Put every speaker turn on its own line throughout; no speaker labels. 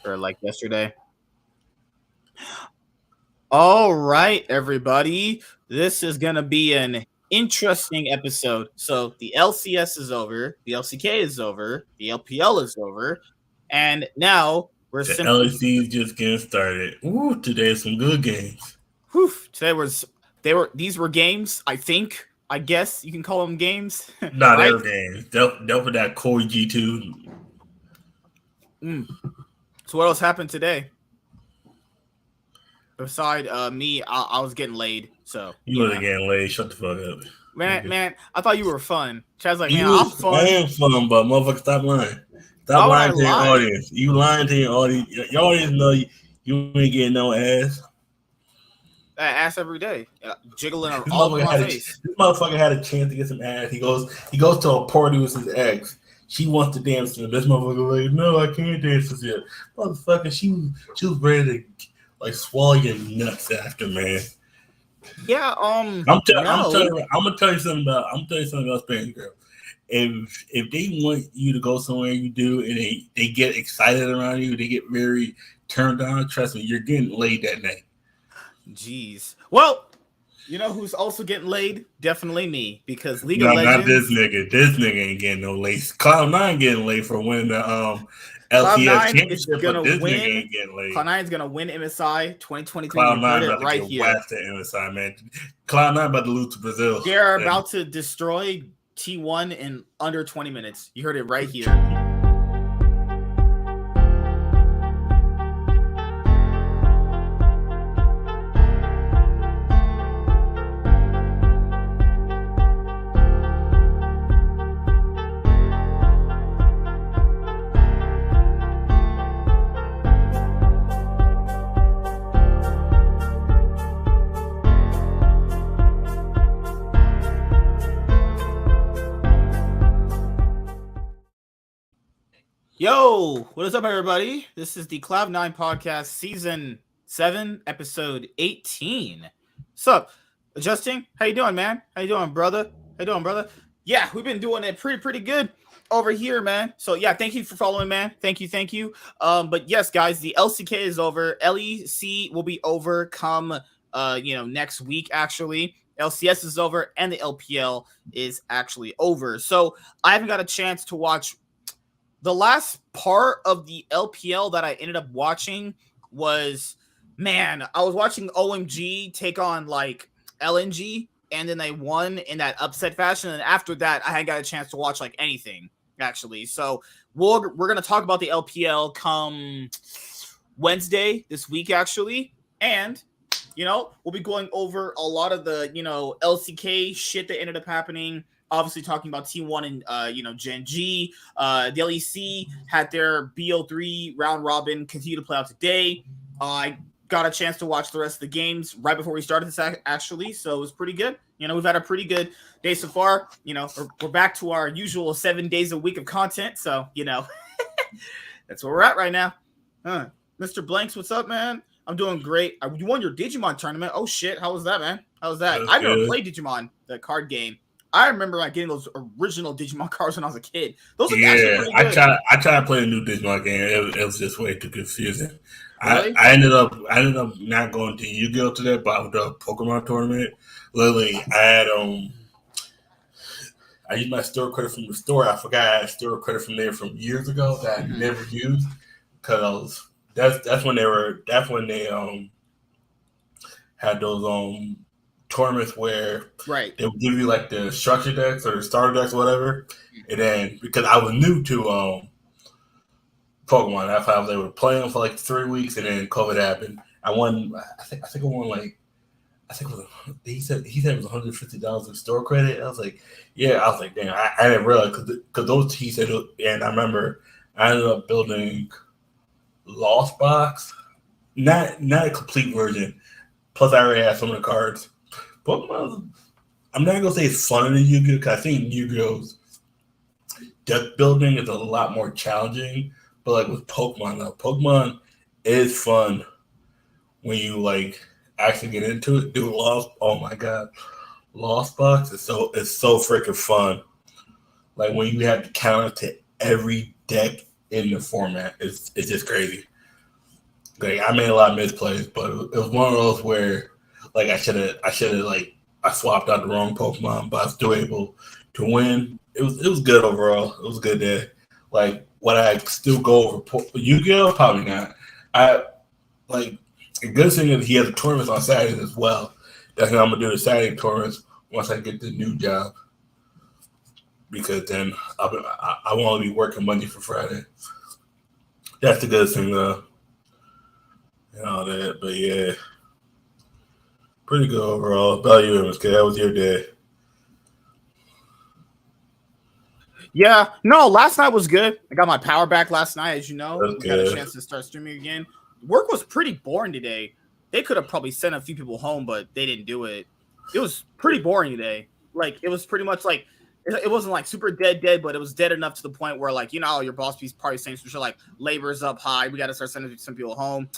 or like yesterday. All right, everybody. This is going to be an interesting episode. So the LCS is over, the LCK is over, the LPL is over, and now we're
The
simply
LEC is just getting started. Ooh, today some good games.
these were games, I guess you can call them games,
Not
right?
every game. Dealt with that Core G2.
So what else happened today? Beside me, I was getting laid, so
You wasn't getting laid. Shut the fuck up.
Man, I thought you were fun. Chad's like, man,
You
I'm
was, I
fun.
am fun, but motherfucker, stop lying.
Why
Stop
would I
lying to your
lie?
audience. You lying to your audience. Your audience know you ain't getting no ass.
I ass every day, jiggling
This
all over
motherfucker
my
had
face.
this motherfucker had a chance to get some ass. He goes to a party with his ex. She wants to dance to him. This motherfucker like, no, I can't dance with you. Motherfucker, she was ready to like swallow your nuts after, man.
Yeah,
I'm
no.
gonna tell you something about Spanish girl. If they want you to go somewhere, you do, and they get excited around you, they get very turned on. Trust me, you're getting laid that night.
Jeez. Well, you know who's also getting laid? Definitely me, because League of
No, not this
Legends.
nigga. This nigga ain't getting no laid. Cloud9 getting laid for winning the LCS
Cloud9 is
championship, but
gonna
this nigga
win.
ain't getting laid.
Cloud9 is gonna win MSI 2023. You heard
Cloud9
it
about to
right
get
here.
waxed at MSI, man. Cloud9 about to lose to Brazil.
They're about to destroy T1 in under 20 minutes. You heard it right here. Yo, what is up, everybody? This is the Cloud9 podcast, season 7, episode 18. What's up, Adjusting? How you doing, man? How you doing, brother? Yeah, we've been doing it pretty good over here, man. So yeah, thank you for following, man. Thank you. But yes, guys, the LCK is over. LEC will be over come next week, actually. LCS is over and the LPL is actually over. So I haven't got a chance to watch. The last part of the LPL that I ended up watching was, man, I was watching OMG take on like LNG, and then they won in that upset fashion. And after that, I hadn't got a chance to watch like anything, actually. So we're going to talk about the LPL come Wednesday this week, actually. And, we'll be going over a lot of the, LCK shit that ended up happening. Obviously talking about T1 and, GenG. The LEC had their BO3 round robin continue to play out today. I got a chance to watch the rest of the games right before we started this, actually, so it was pretty good. We've had a pretty good day so far. We're back to our usual 7 days a week of content, so, that's where we're at right now. Mr. Blanks, what's up, man? I'm doing great. You won your Digimon tournament. Oh, shit. How was that, man? How was that? I've never played Digimon, the card game. I remember getting those original Digimon cards when I was a kid. Those are actually pretty good.
I tried to play a new Digimon game. It was just way too confusing.
Really?
I ended up not going to Yu-Gi-Oh today, but I went to a Pokemon tournament. Literally, I used my store credit from the store. I forgot I had store credit from there from years ago that I never used because that's when they had those tournaments where they would give you like the structure decks or the starter decks or whatever. And then because I was new to Pokemon, that's how I was able to play them for like 3 weeks, and then COVID happened. I won. I think I won like he said it was $150 in store credit. I was like, yeah. I was like, damn. I didn't realize because those he said, and I remember I ended up building Lost Box, not a complete version. Plus, I already had some of the cards. Pokemon, I'm not gonna say it's funner than Yu-Gi-Oh because I think Yu-Gi-Oh's deck building is a lot more challenging. But like with Pokemon, though, Pokemon is fun when you like actually get into it. Do Lost, oh my god, Lost Box is so freaking fun. Like when you have to counter to every deck in the format, it's just crazy. Like I made a lot of misplays, but it was one of those where like I should have like I swapped out the wrong Pokemon, but I was still able to win. It was good overall. It was a good day. Like would I still go over Yu-Gi-Oh? Probably not. I like the good thing is he has a tournament on Saturdays as well. That's how I'm gonna do the Saturday tournaments once I get the new job. Because then I want to be working Monday for Friday. That's the good thing though. And all that, but yeah. Pretty good overall. About you, MSK. How was your day?
Yeah, no, last night was good. I got my power back last night, as you know.
That's
We got a chance to start streaming again. Work was pretty boring today. They could have probably sent a few people home, but they didn't do it. It was pretty boring today. Like, it was pretty much like, it wasn't like super dead, but it was dead enough to the point where, like, you know, your boss piece probably saying some shit like, labor's up high. We got to start sending some people home.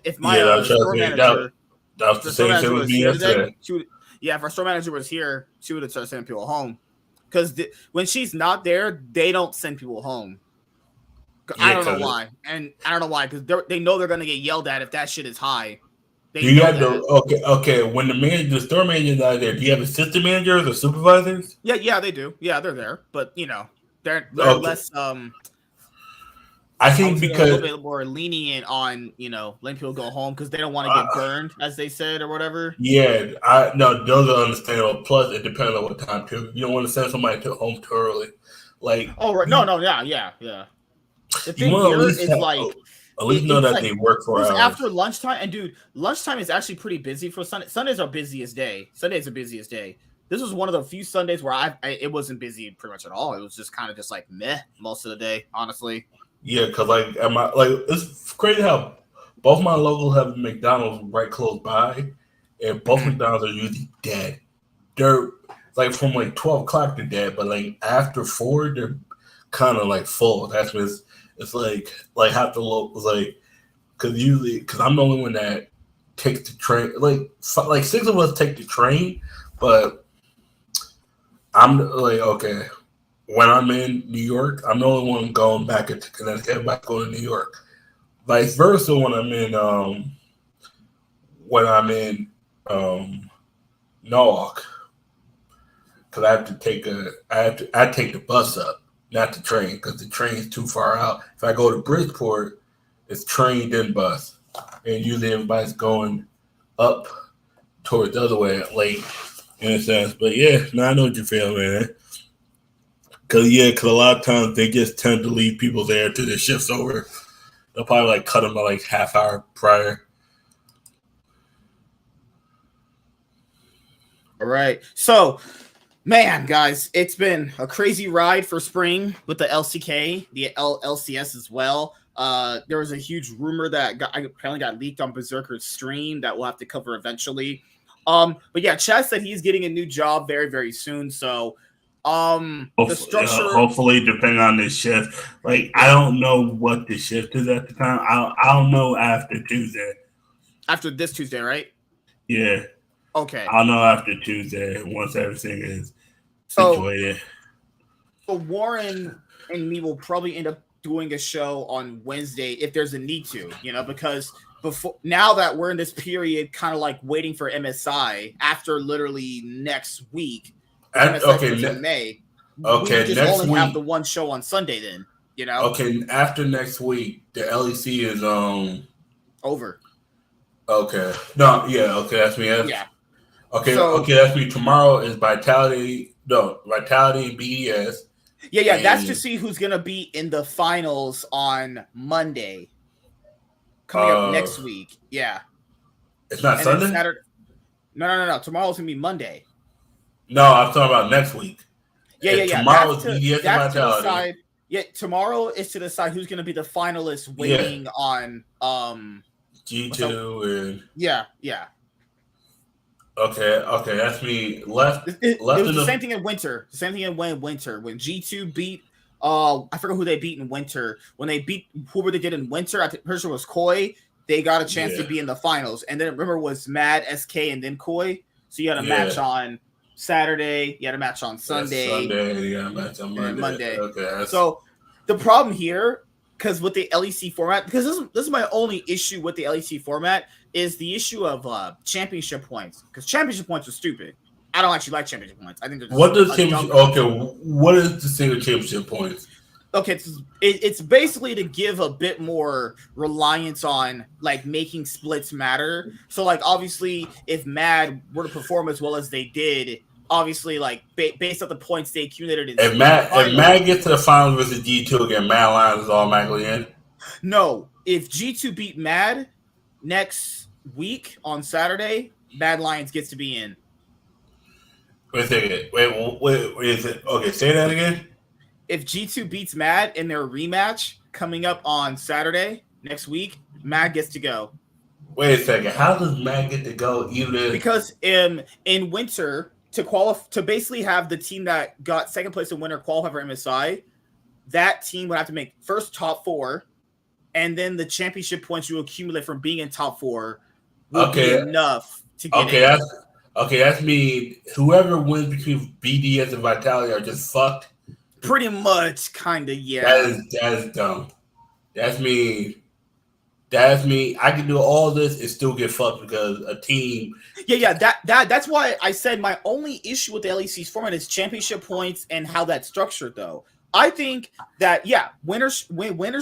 If my store manager,
that was the same thing with me yesterday.
If our store manager was here, she would have started sending people home. Because when she's not there, they don't send people home. I don't know why. And I don't know why. Because they know they're going to get yelled at if that shit is high.
Do you have okay. When the store manager's not there, do you have assistant managers or supervisors?
Yeah, they do. Yeah, they're there. But, you know, they're less...
I think because
a little bit more lenient on, you know, letting people go home because they don't want to get burned, as they said, or whatever.
Yeah, those are understandable. Plus, it depends on what time too. You don't want to send somebody home too early. Like,
oh right, yeah. The thing here is like,
at least know that they work 4 hours
after lunchtime. And dude, lunchtime is actually pretty busy for Sunday. Sundays are busiest day. Sundays are busiest day. This was one of the few Sundays where it wasn't busy pretty much at all. It was just kind of just like meh most of the day, honestly.
Yeah, because like it's crazy how both my locals have McDonald's right close by, and both McDonald's are usually dead. They're like from like 12 o'clock they're dead, but like after 4 they're kind of like full. That's when it's like half the locals like because I'm the only one that takes the train. Like 6 of us take the train, but I'm like okay. When I'm in New York, I'm the only one going back into Connecticut. Everybody's going to New York. Vice versa, when I'm in Norwalk, because I have to take I take the bus up, not the train, because the train's too far out. If I go to Bridgeport, it's train then bus, and usually everybody's going up towards the other way, late in a sense. But yeah, now I know what you feel, man. Because a lot of times they just tend to leave people there till their shift's over. They'll probably like cut them by like half hour prior.
All right. So, man, guys, it's been a crazy ride for spring with the LCK, the LCS as well. There was a huge rumor that apparently got leaked on Berserker's stream that we'll have to cover eventually. But yeah, Chad said he's getting a new job very, very soon. So, the structure
hopefully depending on the shift. Like I don't know what the shift is at the time. I'll know after Tuesday.
After this Tuesday, right?
Yeah.
Okay.
I'll know after Tuesday once everything is situated.
So Warren and me will probably end up doing a show on Wednesday if there's a need to, you know, because now that we're in this period kind of like waiting for MSI after literally next week. In May.
Okay,
we just only have the one show on Sunday. Then you know.
Okay, after next week, the LEC is
over.
Okay, no, yeah, okay, that's me.
Yeah.
Okay, that's me. Tomorrow is Vitality and BES.
Yeah, that's to see who's gonna be in the finals on Monday. Coming up next week. Yeah.
It's not Sunday?
Saturday. No. Tomorrow's gonna be Monday.
No, I'm talking about next week.
Yeah.
Tomorrow's BDS and Vitality.
Tomorrow is to decide who's going to be the finalists waiting on
G2 and
yeah.
Okay, that's me. Left.
It was the same thing in winter. The same thing in winter when G2 beat. I forget who they beat in winter. When they beat whoever they did in winter, I think pretty sure it was Koi. They got a chance to be in the finals, and then remember it was Mad, SK, and then Koi. So you had a match on Saturday, you had a match on Sunday.
You got a match on Monday.
Monday.
Okay.
So the problem here because with the LEC format, because this is my only issue with the LEC format is the issue of championship points. Because championship points are stupid. I don't actually like championship points. I think they're just
what does championship? Okay, what is the single championship points?
Okay, it's basically to give a bit more reliance on like making splits matter. So like obviously, if Mad were to perform as well as they did, obviously like based on the points they accumulated,
if Mad gets to the finals versus G2 again, Mad Lions is automatically in.
No, if G2 beat Mad next week on Saturday, Mad Lions gets to be in.
Wait a second. Wait, is it? Okay, say that again.
If G2 beats Mad in their rematch coming up on Saturday next week, Mad gets to go.
Wait a second. How does Mad get to go?
Because in winter to basically have the team that got second place in winter qualify for MSI, that team would have to make first top 4, and then the championship points you accumulate from being in top 4 would be enough to get in.
That's mean whoever wins between BDS and Vitality are just fucked.
Pretty much, kind of, yeah.
That is dumb. That's me. I can do all this and still get fucked because a team.
Yeah. That's why I said my only issue with the LEC's format is championship points and how that's structured. Though I think that winners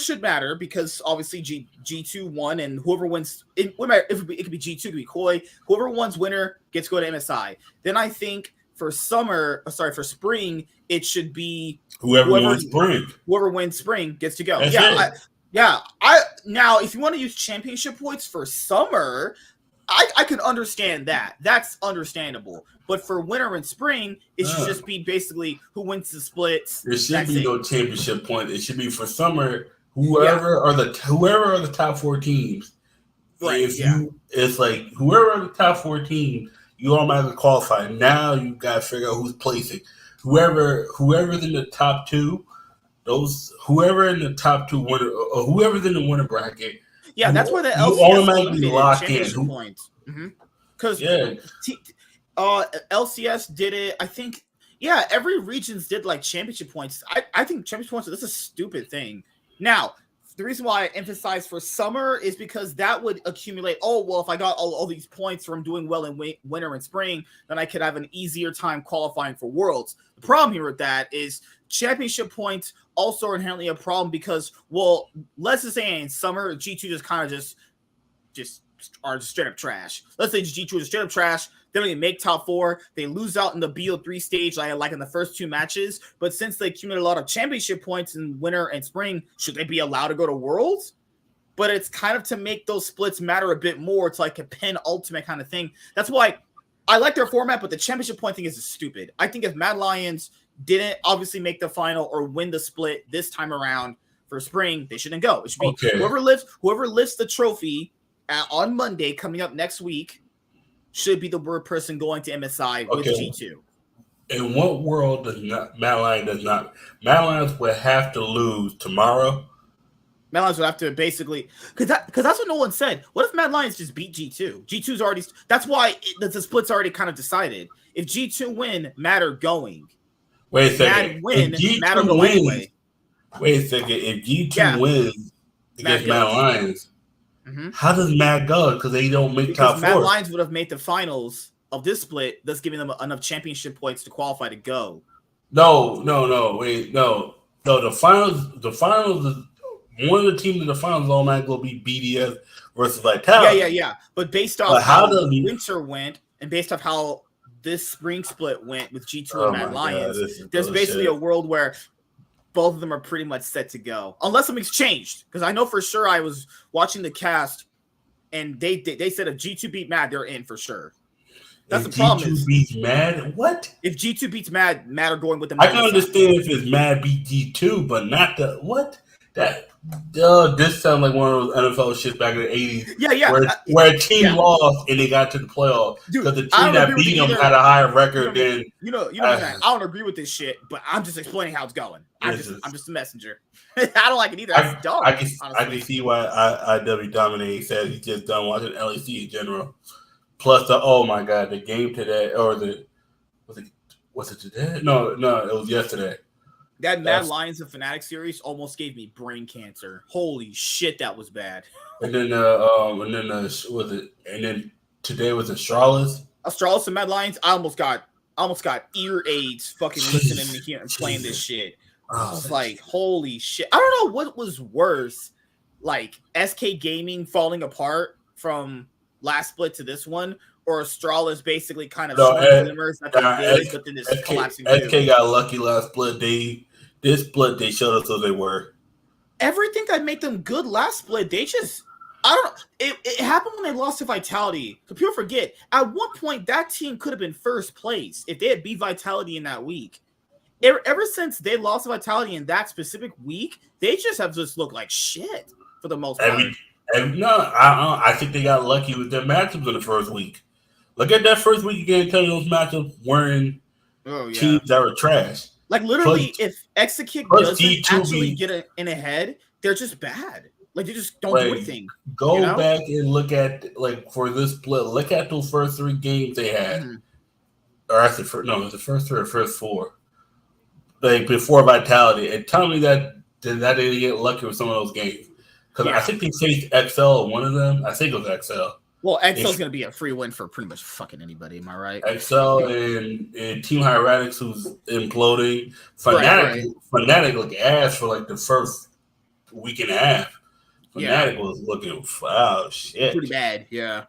should matter because obviously G2 won and whoever wins it could be G2, it could be Koi. Whoever wins winner gets to go to MSI. Then I think for spring it should be
whoever wins spring.
Whoever wins spring gets to go.
That's
Now, if you want to use championship points for summer, I can understand that. That's understandable. But for winter and spring, it should just be basically who wins the splits.
There should be no championship point. It should be for summer. Whoever are the top 4 teams.
Right.
It's like whoever are the top 4 teams, you automatically qualify. Now you got to figure out who's placing. Whoever's in the top 2. Whoever in the top 2 winner, or whoever's in the winner bracket.
Yeah, that's where the LCS
automatically lock in
points. Because LCS did it. I think. Yeah, every regions did like championship points. I think championship points. This is a stupid thing. Now, the reason why I emphasize for summer is because that would accumulate. Oh well, if I got all these points from doing well in winter and spring, then I could have an easier time qualifying for Worlds. The problem here with that is championship points also are inherently a problem because, well, let's just say in summer, G2 just kind of just are just straight up trash. Let's say G2 is straight up trash. They don't even make top 4. They lose out in the BO3 stage like in the first 2 matches. But since they accumulate a lot of championship points in winter and spring, should they be allowed to go to Worlds? But it's kind of to make those splits matter a bit more. It's like a penultimate kind of thing. That's why I like their format, but the championship point thing is stupid. I think if Mad Lions didn't obviously make the final or win the split this time around for spring, they shouldn't go. It should be whoever lifts the trophy on Monday coming up next week should be the person going to MSI with G2.
In what world does Mad Lions would have to lose tomorrow?
Mad Lions would have to basically because that's what no one said. What if Mad Lions just beat G2? G2's already. That's why the split's already kind of decided. If G2 win, Mad are going.
Wait a second.
Mad win, Mad are going anyway.
Wait a second. If G2 wins against Mad Lions, how does Mad go? Because they don't make top 4.
Mad Lions would have made the finals of this split, thus giving them enough championship points to qualify to go.
No. Wait, no. The finals is one of the teams in the finals automatically will be BDS versus Vitality.
Yeah. But based off how the winter went and based off how this spring split went with G2 and Mad Lions, there's basically a world where both of them are pretty much set to go. Unless something's changed. Because I know for sure I was watching the cast and they said if G2 beat Mad, they're in for sure. That's the problem.
G2 beats Mad? What?
If G2 beats Mad, Mad are going with them.
I can understand if it's Mad beat G2, but not the what? This sounds like one of those NFL shit back in the 80s.
Yeah.
Where a team lost and they got to the playoffs because the team that beat them had a higher record than.
You know what I'm saying? I don't agree with this shit, but I'm just explaining how it's going. I'm just a messenger. I don't like it either. That's dumb.
I can see why IW Dominating said he's just done watching LEC in general. Plus oh my god, the game today was it today? No, it was yesterday.
That Mad Lions of Fnatic series almost gave me brain cancer. Holy shit, that was bad.
And then today was Astralis.
Astralis and Mad Lions. I almost got ear aids fucking listening to hear and playing this shit. I was like, holy shit. I don't know what was worse, like SK Gaming falling apart from last split to this one, or Astralis basically kind of showing glimmers that they're good, but then this collapsing.
SK got lucky last split. This split they showed us who they were.
Everything that made them good last split, they just it happened when they lost to Vitality. So people forget, at one point that team could have been first place if they had beat Vitality in that week. Ever since they lost to Vitality in that specific week, they just have just looked like shit for the most part.
I think they got lucky with their matchups in the first week. Look at that first week again. Tell you those matchups weren't teams that were trash.
Like literally, if Execute doesn't actually get in ahead, they're just bad. Like they just don't do anything.
Go back and look at for this split. Look at those first 3 games they had, or actually, the first 3 or first 4, like before Vitality, and tell me that they didn't get lucky with some of those games. Because I think they faced XL in one of them. I think it was XL.
Well, XL's going to be a free win for pretty much fucking anybody. Am I right?
XL and Team Hieratics, who's imploding. Fnatic looked ass for like the first week and a half. Fnatic was looking shit.
Pretty bad, yeah.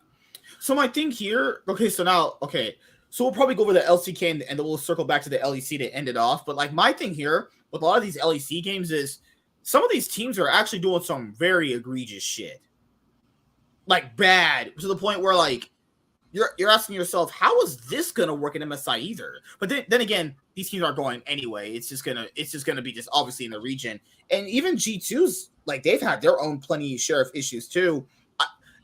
So my thing here, so we'll probably go over the LCK and then we'll circle back to the LEC to end it off. But like my thing here with a lot of these LEC games is some of these teams are actually doing some very egregious shit. Like bad to the point where like you're asking yourself, how is this gonna work in MSI either? But then again, these teams aren't going anyway. It's just gonna be just obviously in the region. And even G2's like they've had their own plenty share of issues too.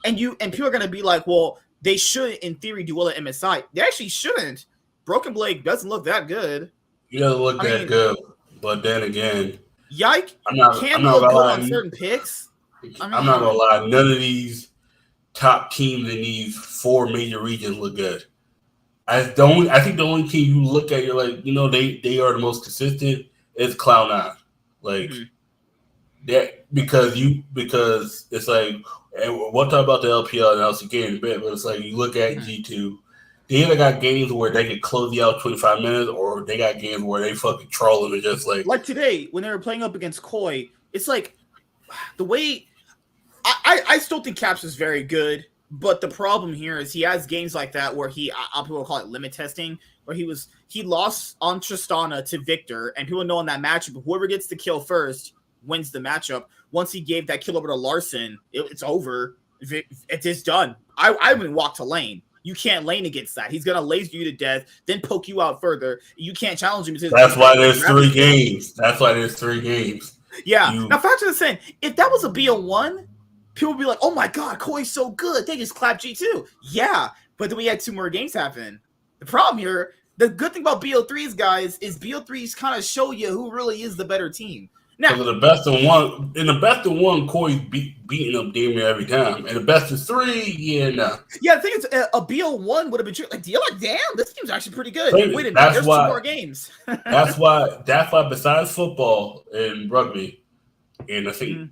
And people are gonna be like, well, they should in theory do well at MSI. They actually shouldn't. Broken Blade doesn't look that good.
He doesn't look that good. But then again,
Yike can look good on certain picks.
I'm not gonna lie, none of these top teams in these 4 major regions look good. I think the only team you look at, you're like, they are the most consistent is Cloud9. Like that because it's like, and we'll talk about the LPL and LCK in a bit, but it's like you look at G2, they either got games where they could close you out 25 minutes, or they got games where they fucking trolling and just like
today when they were playing up against Koi, it's like the way. I still think Caps is very good, but the problem here is he has games like that where people call it limit testing, where he lost on Tristana to Victor, and people know in that matchup, whoever gets the kill first wins the matchup. Once he gave that kill over to Larson, it's over. It's just done. I wouldn't walk to lane. You can't lane against that. He's gonna laser you to death, then poke you out further. You can't challenge him.
That's why there's 3 games.
Yeah. Now, factor the saying, if that was a BO1, people would be like, oh my god, Koi's so good. They just clapped G2. Yeah, but then we had 2 more games happen. The problem here, the good thing about BO3s, guys, is BO3s kind of show you who really is the better team. Now,
in the best of one, Koi's beating up damn near every time. And the best of 3,
Yeah, I think it's a BO1 would have been true. Like, you're like, damn, this team's actually pretty good. Wait a minute, there's 2 more games.
that's why besides football and rugby, and I think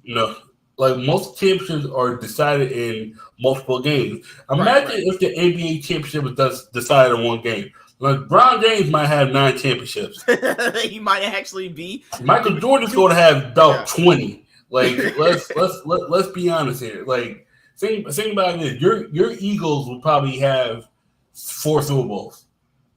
like most championships are decided in multiple games. Imagine if the NBA championship was decided in 1 game. Like LeBron James might have 9 championships.
He might actually be.
Michael Jordan's going to have about 20. Like let's be honest here. Like think about this. Your Eagles would probably have 4 Super Bowls.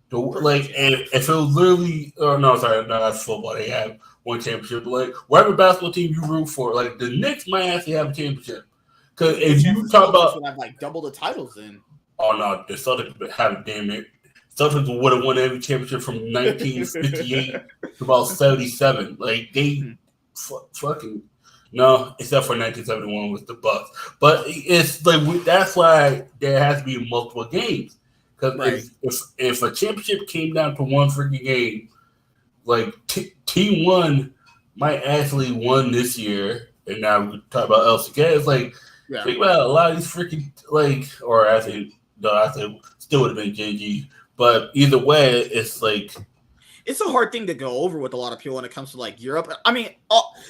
Like, and if it was literally, that's football. They have 1 championship. But like whatever basketball team you root for, like the Knicks might actually have a championship. Because if you talk about,
would have like double the titles then.
Oh no, the Celtics have damn it. Celtics would have won every championship from 1958 to about 77. Like they fucking no, except for 1971 with the Bucks. But it's like that's why there has to be multiple games. Because if a championship came down to 1 freaking game, like Team 1 might actually won this year, and now we talk about LCK. It's like think about a lot of these freaking I think still would have been GenG. But either way, it's like
it's a hard thing to go over with a lot of people when it comes to like Europe. I mean,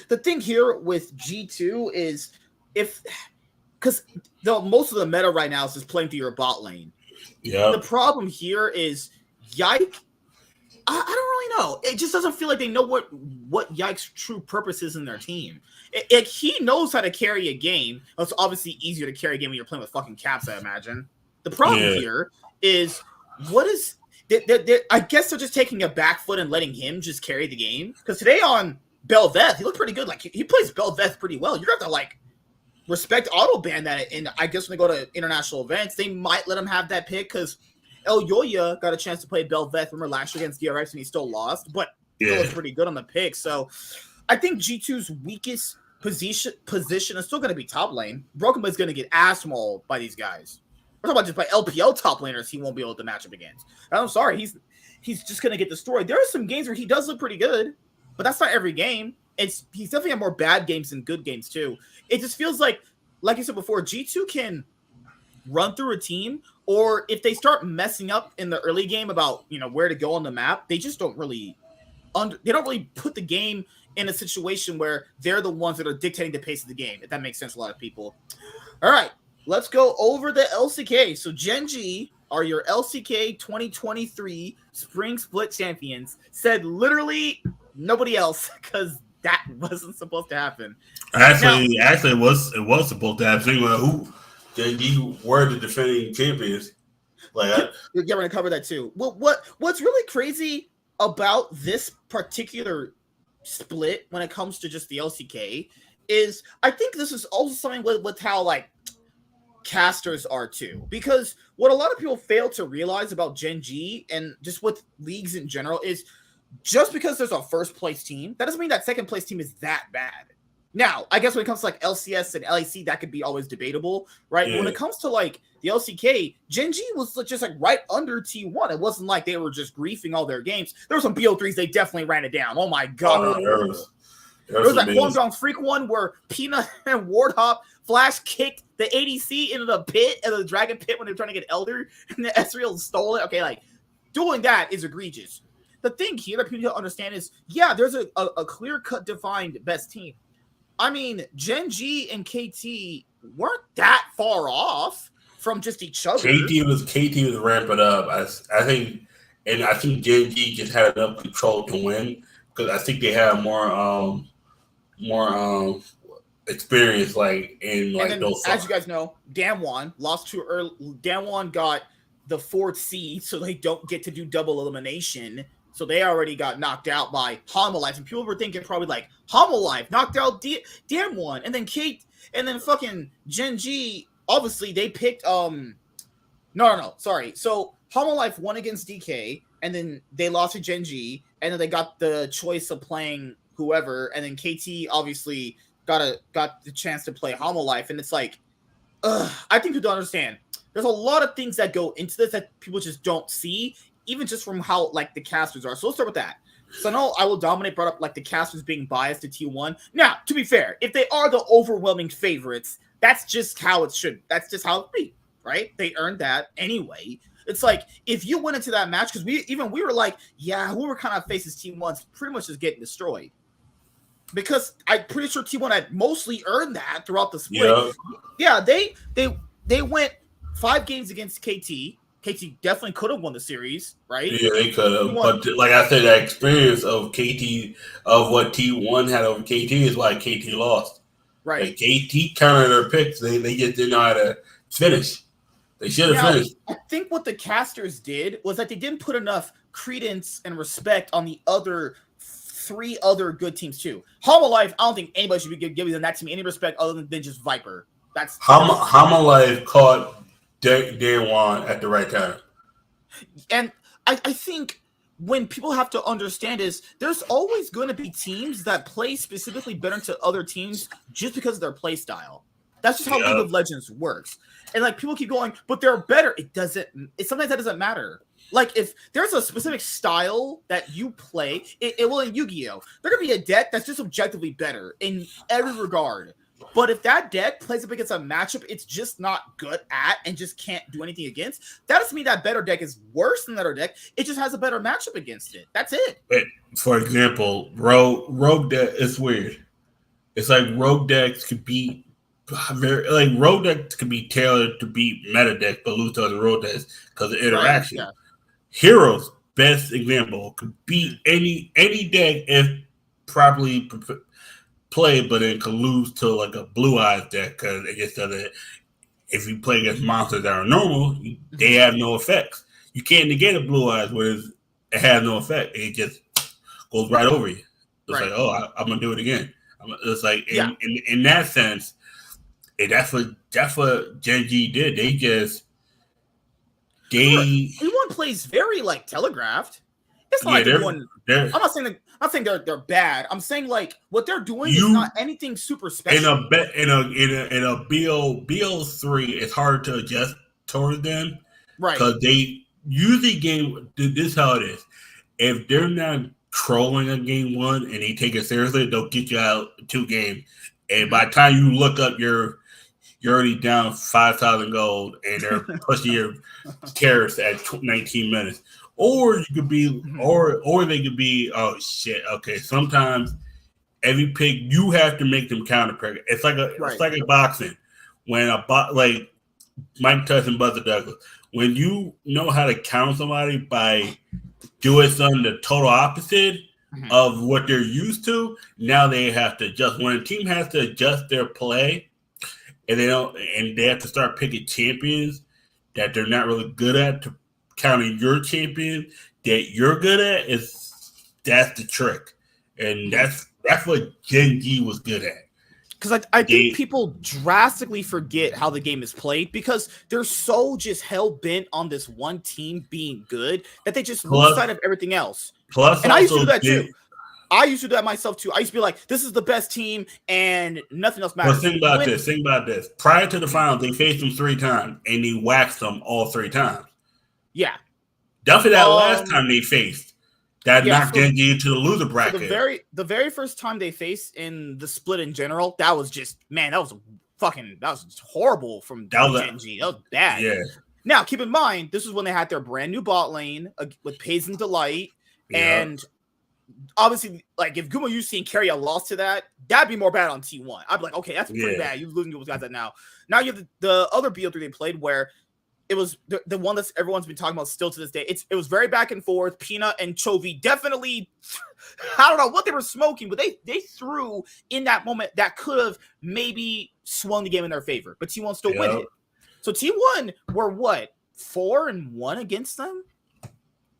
the thing here with G2 is because most of the meta right now is just playing through your bot lane. Yeah. The problem here is Yike. I don't really know. It just doesn't feel like they know what Yike's true purpose is in their team. He knows how to carry a game. It's obviously easier to carry a game when you're playing with fucking Caps, I imagine. The problem here is I guess they're just taking a back foot and letting him just carry the game. Because today on Bel'Veth, he looked pretty good. Like he plays Bel'Veth pretty well. You're gonna have to like respect auto ban that. And I guess when they go to international events, they might let him have that pick because El Yoya got a chance to play Bel'Veth. Remember last year against DRX and he still lost, but still was pretty good on the pick. So I think G2's weakest position is still going to be top lane. Broken Blade is going to get ass mauled by these guys. We're talking about just by LPL top laners he won't be able to match up against. And I'm sorry, he's just going to get destroyed. There are some games where he does look pretty good, but that's not every game. He's definitely had more bad games than good games too. It just feels like you said before, G2 can run through a team, or if they start messing up in the early game about where to go on the map, they just don't really put the game in a situation where they're the ones that are dictating the pace of the game, if that makes sense to a lot of people. All right, let's go over the LCK. So GenG are your LCK 2023 Spring Split champions. Said literally nobody else because that wasn't supposed to happen.
Actually, it was supposed to happen. Who? GenG were the defending champions. Like,
we're going to cover that too. Well, what's really crazy about this particular split when it comes to just the LCK is I think this is also something with how like casters are too, because what a lot of people fail to realize about GenG and just with leagues in general is just because there's a first place team, that doesn't mean that second place team is that bad. Now, I guess when it comes to like LCS and LEC, that could be always debatable, right? Yeah. When it comes to like the LCK, GenG was just like right under T1. It wasn't like they were just griefing all their games. There were some BO3s, they definitely ran it down. Oh my God. There was that Guangdong Freak one where Peanut and Wardhop flash kicked the ADC into the pit, and the Dragon Pit when they were trying to get Elder, and the Ezreal stole it. Okay, like doing that is egregious. The thing here that people don't understand is, yeah, there's a clear-cut defined best team. I mean, GenG and KT weren't that far off from just each other.
KT was ramping up. I think GenG just had enough control to win because I think they have more experience, like in like
then,
those.
As you guys know, Damwon lost too early. Damwon got the 4th seed, so they don't get to do double elimination. So they already got knocked out by Homolife, and people were thinking probably like Homolife knocked out Damwon, and then fucking GenG. Obviously, they picked sorry. So Homolife won against DK, and then they lost to GenG, and then they got the choice of playing whoever, and then KT obviously got the chance to play Homolife, and it's like, I think people don't understand. There's a lot of things that go into this that people just don't see, even just from how like the casters are. So let's start with that. So I know I Will Dominate brought up like the casters being biased to T1. Now, to be fair, if they are the overwhelming favorites, that's just how it should. That's just how it be, right? They earned that anyway. It's like if you went into that match, because we were like, yeah, whoever kind of faces T1's pretty much just getting destroyed. Because I'm pretty sure T1 had mostly earned that throughout the split. Yeah, they went 5 games against KT. KT definitely could have won the series, right?
Yeah, they could have. But like I said, that experience of KT, of what T1 had over KT is why KT lost.
Right.
Like KT countered their picks. They just didn't know how to finish. They should have finished.
I think what the casters did was that they didn't put enough credence and respect on the other 3 other good teams too. Homolife, I don't think anybody should be giving that team any respect other than just Viper. That's
Homolife caught Damwon at the right time.
And I think when people have to understand is there's always going to be teams that play specifically better to other teams just because of their play style. That's just how League of Legends works. And like people keep going, but they're better. Sometimes that doesn't matter. Like if there's a specific style that you play, it will in Yu-Gi-Oh! There could be a deck that's just objectively better in every regard. But if that deck plays up against a matchup it's just not good at and just can't do anything against, that doesn't mean that better deck is worse than that other deck. It just has a better matchup against it. That's it.
For example, rogue deck is weird. It's like rogue decks could be rogue decks could be tailored to beat meta decks, but lose to other rogue decks because of interaction. Right, yeah. Heroes, best example, could beat any deck if properly played, but it could lose to like a Blue Eyes deck because it just doesn't. If you play against monsters that are normal, they have no effects. You can't negate a Blue Eyes, whereas it has no effect. It just goes right over you. It's like, oh, I'm gonna do it again. It's like in that sense, that's what GenG did.
Everyone plays very like telegraphed. It's not like everyone. I'm not saying they're bad. I'm saying like what they're doing is not anything super special.
In a BO3, it's hard to adjust towards them, right? Because they usually this is how it is. If they're not trolling a game one and they take it seriously, they'll get you out 2 games. And by the time you look up, you're already down 5,000 gold, and they're pushing your carrots at 19 minutes. Or you could be, or they could be. Oh shit! Okay, sometimes every pick you have to make them counter pick. It's like a boxing. When like Mike Tyson, Buster Douglas, when you know how to counter somebody by doing something the total opposite of what they're used to, now they have to adjust. When a team has to adjust their play, and they have to start picking champions that they're not really good at to counter your champion that you're good at, that's the trick. And that's what GenG was good at.
Because I think people drastically forget how the game is played because they're so just hell-bent on this one team being good that they just lose sight of everything else. And I used to do that too. I used to do that myself too. I used to be like, this is the best team and nothing else matters.
But think about this. Prior to the finals, they faced them 3 times and they waxed them all 3 times.
Yeah.
Definitely that last time they faced. That knocked GenG into the loser bracket.
The very first time they faced in the split in general, that was just, man, that was horrible from GenG. That was bad. Yeah. Now, keep in mind, this is when they had their brand new bot lane with Pays and Delight. Yeah. And obviously, like, if Gumo Yusi and Carrier lost to that, that'd be more bad on T1. I'd be like, okay, that's pretty bad. You're losing to those guys that now. Now you have the other BO3 they played where it was the one that everyone's been talking about still to this day. It was very back and forth. Peanut and Chovy definitely, I don't know what they were smoking, but they threw in that moment that could have maybe swung the game in their favor. But T1 still win it. So T1 were what? 4-1 against them?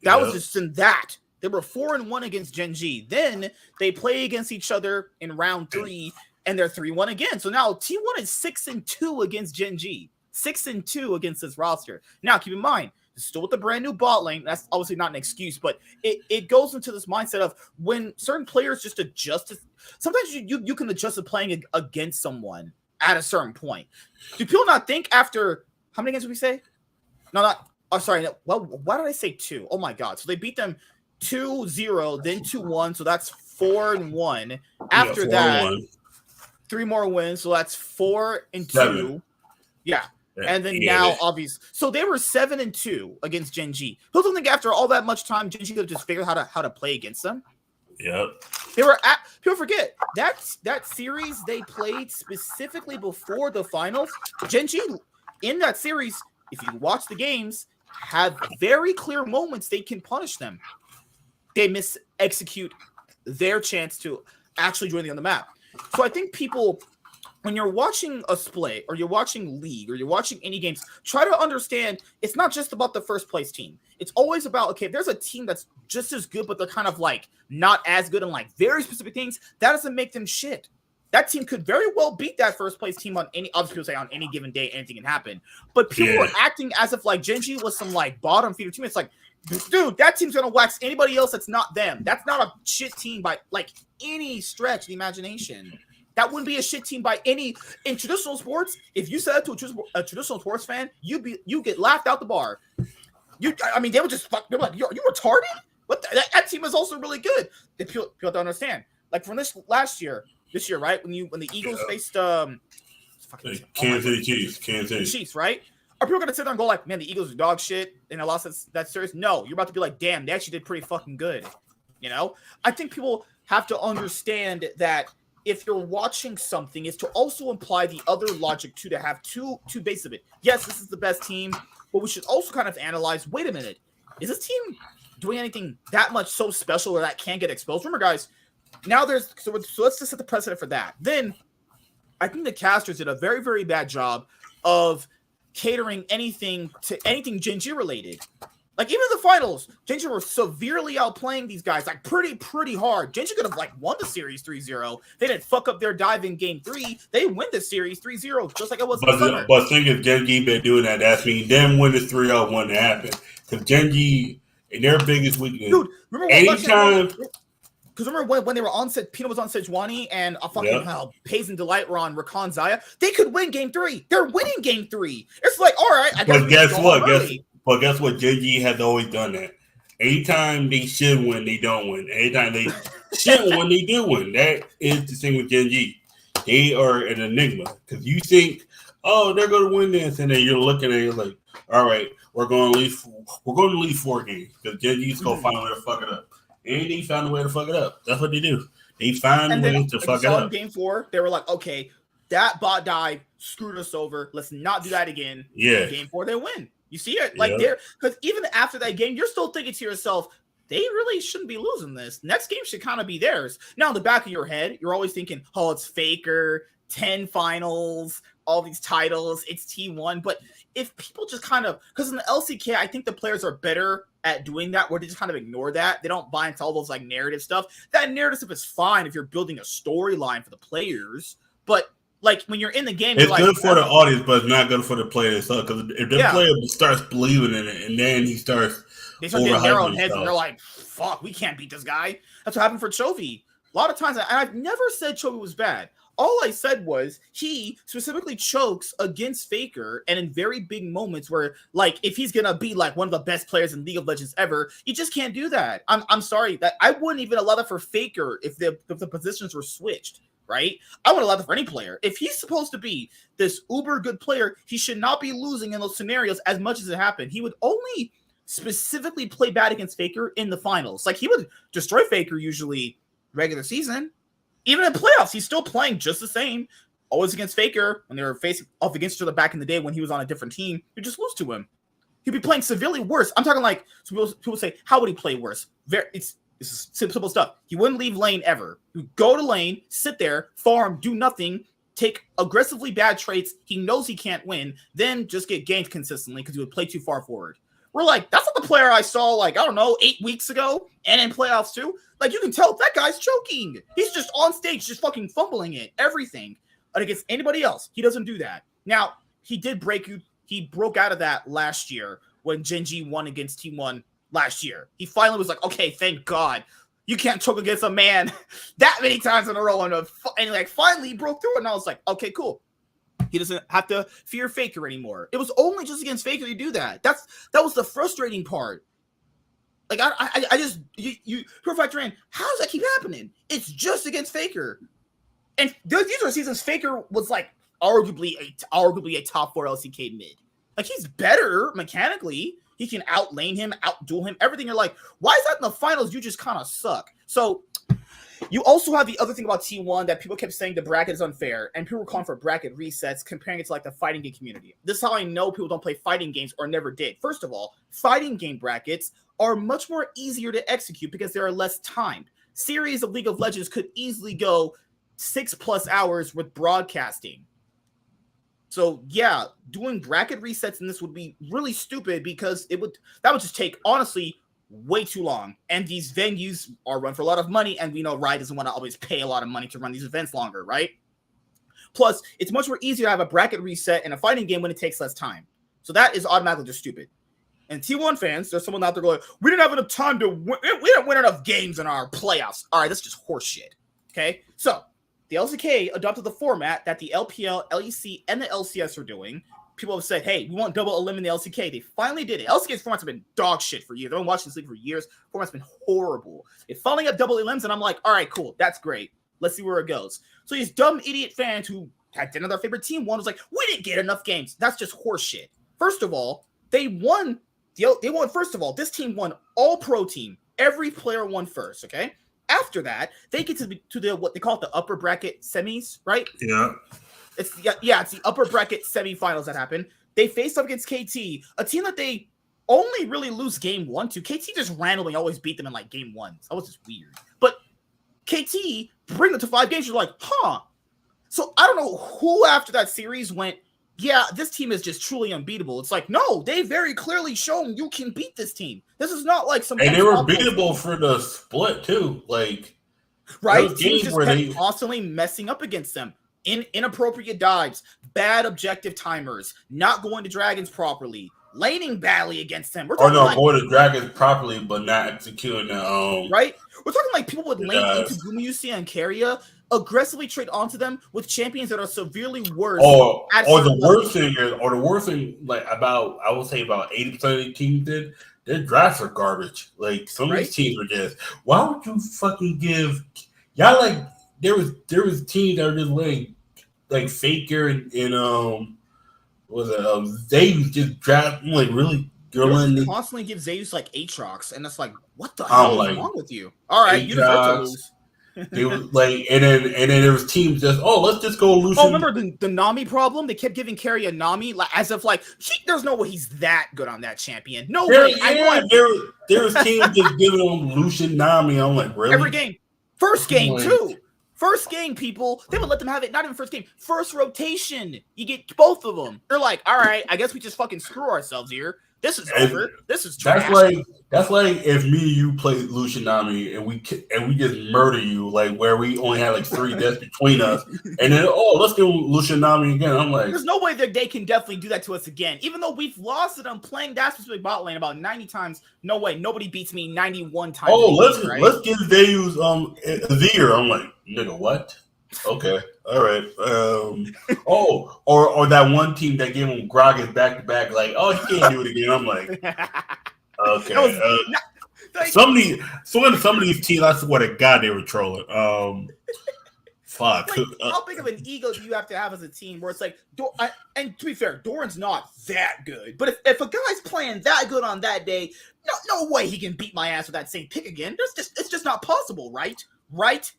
That was just in that. They were 4-1 against GenG. Then they play against each other in round 3, and they're 3-1 again. So now T1 is 6-2 against GenG. 6-2 against this roster. Now, keep in mind, still with the brand new bot lane. That's obviously not an excuse, but it goes into this mindset of when certain players just adjust. Sometimes you can adjust to playing against someone at a certain point. Do people not think after how many games did we say? No, not. Oh, sorry. Well, why did I say 2? Oh my God! So they beat them 2-0, then 2-1. So that's 4-1. After that, 3 more wins. So that's 4-2. 7. Yeah. And then now, obviously, so they were 7-2 against GenG. People don't think after all that much time, GenG could have just figured out how to play against them.
Yep.
People forget that series they played specifically before the finals. GenG in that series, if you watch the games, have very clear moments they can punish them. They execute their chance to actually join on the map. So I think people, when you're watching a split or you're watching League or you're watching any games, try to understand it's not just about the first place team. It's always about, okay, if there's a team that's just as good, but they're kind of like not as good in like very specific things, that doesn't make them shit. That team could very well beat that first place team on any, obviously people say on any given day, anything can happen. But people are acting as if like GenG was some like bottom feeder team. It's like, dude, that team's going to wax anybody else that's not them. That's not a shit team by like any stretch of the imagination. That wouldn't be a shit team by any in traditional sports. If you said that to a traditional sports fan, you get laughed out the bar. They would just fuck. They're like, you retarded? What? That team is also really good. People don't understand. Like from this last year, this year, right? When the Eagles faced
Kansas City
Chiefs, right? Are people gonna sit there and go like, man, the Eagles are dog shit and I lost that series? No, you're about to be like, damn, they actually did pretty fucking good. You know, I think people have to understand that if you're watching something, is to also imply the other logic too, to have two bases of it. Yes, this is the best team, but we should also kind of analyze, wait a minute, is this team doing anything that much so special or that can't get exposed? Remember, guys, now so let's just set the precedent for that. Then I think the casters did a very, very bad job of catering anything GenG related. Like, even in the finals, GenG were severely outplaying these guys, like, pretty hard. GenG could have, like, won the series 3-0. They didn't fuck up their dive in game 3. They win the series 3-0, just like it was in the summer.
But think if GenG been doing that, that's mean them win the 3-0 wouldn't happen. Because GenG, in their biggest weakness,
dude, remember
anytime...
Because remember when they were on Pino was on Sejuani and Pays and Delight were on Rakan Zaya, they could win game 3. They're winning game 3. It's like, all right, I guess.
But guess what? Guess what? GenG has always done that. Anytime they should win, they don't win. Anytime they shouldn't win, they do win. That is the thing with GenG. They are an enigma. Because you think, oh, they're going to win this, and then you're looking at it like, all right, we're going to leave 4 games because GenG's going to find a way to fuck it up. And they found a way to fuck it up. That's what they do. They find ways to fuck it up.
In game 4, they were like, okay, that bot dive screwed us over. Let's not do that again.
Yeah.
In game 4, they win. You see it? Like, because even after that game, you're still thinking to yourself, they really shouldn't be losing this. Next game should kind of be theirs. Now, in the back of your head, you're always thinking, oh, it's Faker, 10 finals, all these titles, it's T1. But if people just kind of, because in the LCK, I think the players are better at doing that, where they just kind of ignore that. They don't buy into all those like narrative stuff. That narrative stuff is fine if you're building a storyline for the players, but like when you're in the game,
it's
you're
good
like,
for the audience, but it's not good for the player itself. Because if the player starts believing in it, and then they start getting their own
heads, and they're like, "Fuck, we can't beat this guy." That's what happened for Chovy. A lot of times, and I've never said Chovy was bad. All I said was he specifically chokes against Faker, and in very big moments where, like, if he's gonna be like one of the best players in League of Legends ever, you just can't do that. I'm sorry that I wouldn't even allow that for Faker if the positions were switched. Right? I wouldn't allow that for any player. If he's supposed to be this uber good player, he should not be losing in those scenarios as much as it happened. He would only specifically play bad against Faker in the finals. Like, he would destroy Faker usually regular season. Even in playoffs, he's still playing just the same. Always against Faker when they were facing off against each other back in the day when he was on a different team. You just lose to him. He'd be playing severely worse. I'm talking like, so people say, how would he play worse? It's simple stuff. He wouldn't leave lane ever. He would go to lane, sit there, farm, do nothing, take aggressively bad traits. He knows he can't win, then just get ganked consistently because he would play too far forward. We're like, that's not the player I saw, like, I don't know, 8 weeks ago, and in playoffs too. Like, you can tell that guy's choking. He's just on stage, just fucking fumbling it, everything. And against anybody else, he doesn't do that. Now, he did break you. He broke out of that last year when GenG won against T1 last year. He finally was like, okay, thank God. You can't choke against a man that many times in a row. And like, finally he broke through it. And I was like, okay, cool. He doesn't have to fear Faker anymore. It was only just against Faker you do that. That was the frustrating part. Like, I just, you factor in, how does that keep happening? It's just against Faker. And these are seasons Faker was like arguably a top 4 LCK mid. Like, he's better mechanically. He can outlane him, outduel him, everything. You're like, why is that in the finals? You just kind of suck. So you also have the other thing about T1 that people kept saying the bracket is unfair, and people were calling for bracket resets, comparing it to like the fighting game community. This is how I know people don't play fighting games or never did. First of all, fighting game brackets are much more easier to execute because they are less timed. Series of League of Legends could easily go 6+ hours with broadcasting. So yeah, doing bracket resets in this would be really stupid because that would just take, honestly, way too long. And these venues are run for a lot of money, and we know Riot doesn't want to always pay a lot of money to run these events longer, right? Plus, it's much more easier to have a bracket reset in a fighting game when it takes less time. So that is automatically just stupid. And T1 fans, there's someone out there going, we didn't have enough time to win. We didn't win enough games in our playoffs. All right, that's just horseshit. Okay, so the LCK adopted the format that the LPL, LEC, and the LCS are doing. People have said, hey, we want double elim in the LCK. They finally did it. LCK's formats have been dog shit for years. I've been watching this league for years. Format's been horrible. They finally got double elims, and I'm like, all right, cool. That's great. Let's see where it goes. So these dumb idiot fans who had another favorite team won was like, we didn't get enough games. That's just horseshit. First of all, they won. First of all, this team won all pro team. Every player won first, okay? After that, they get to the what they call it, the upper bracket semis, right?
Yeah.
It's the upper bracket semifinals that happen. They faced up against KT, a team that they only really lose game 1 to. KT just randomly always beat them in like game 1. That was just weird. But KT bring them to 5 games. You're like, huh? So I don't know who after that series went, yeah, this team is just truly unbeatable. It's like, no, they very clearly shown you can beat this team. This is not like some.
And they were beatable for the split too, like
right. Teams just kept constantly messing up against them. Inappropriate dives, bad objective timers, not going to dragons properly, laning badly against them.
Going to dragons properly, but not executing the
right. We're talking like people would lane into Gumayusi and Keria, aggressively trade onto them with champions that are severely worse.
Or the worst thing, like about, I would say about 80% of the teams did, their drafts are garbage. Like some of these teams were just, why would you fucking give y'all like there was teams that were just like Faker and Zeus just draft like really
girling. Constantly give Zeus like Aatrox, and it's like, what the hell is wrong with you? All right, you deserve to lose.
They were like, and then there was teams just, let's just go Lucian.
Oh, remember the Nami problem? They kept giving Carry a Nami like as if like there's no way he's that good on that champion. No way.
There was teams just giving him Lucian Nami. I'm like, really?
Every game, first game too. First game, people, they would let them have it. Not even first game, first rotation. You get both of them. They're like, all right, I guess we just fucking screw ourselves here. This is over. This is trash.
That's like if me and you play Lucian Nami and we just murder you, like where we only had like 3 deaths between us, and then let's do Lucian Nami again. I'm like,
there's no way that they can definitely do that to us again. Even though we've lost it on playing that specific bot lane about 90 times, no way, nobody beats me 91 times.
Let's give Zeus Azir. I'm like, nigga, what? Okay, all right. Or that one team that gave him Gragas back to back, like, he can't do it again. I'm like, okay. Some of these teams, I swear to God, they were trolling. Fuck.
Like, how big of an ego do you have to have as a team where it's like, and to be fair, Doran's not that good, but if a guy's playing that good on that day, no way he can beat my ass with that same pick again. It's just not possible, right? Right?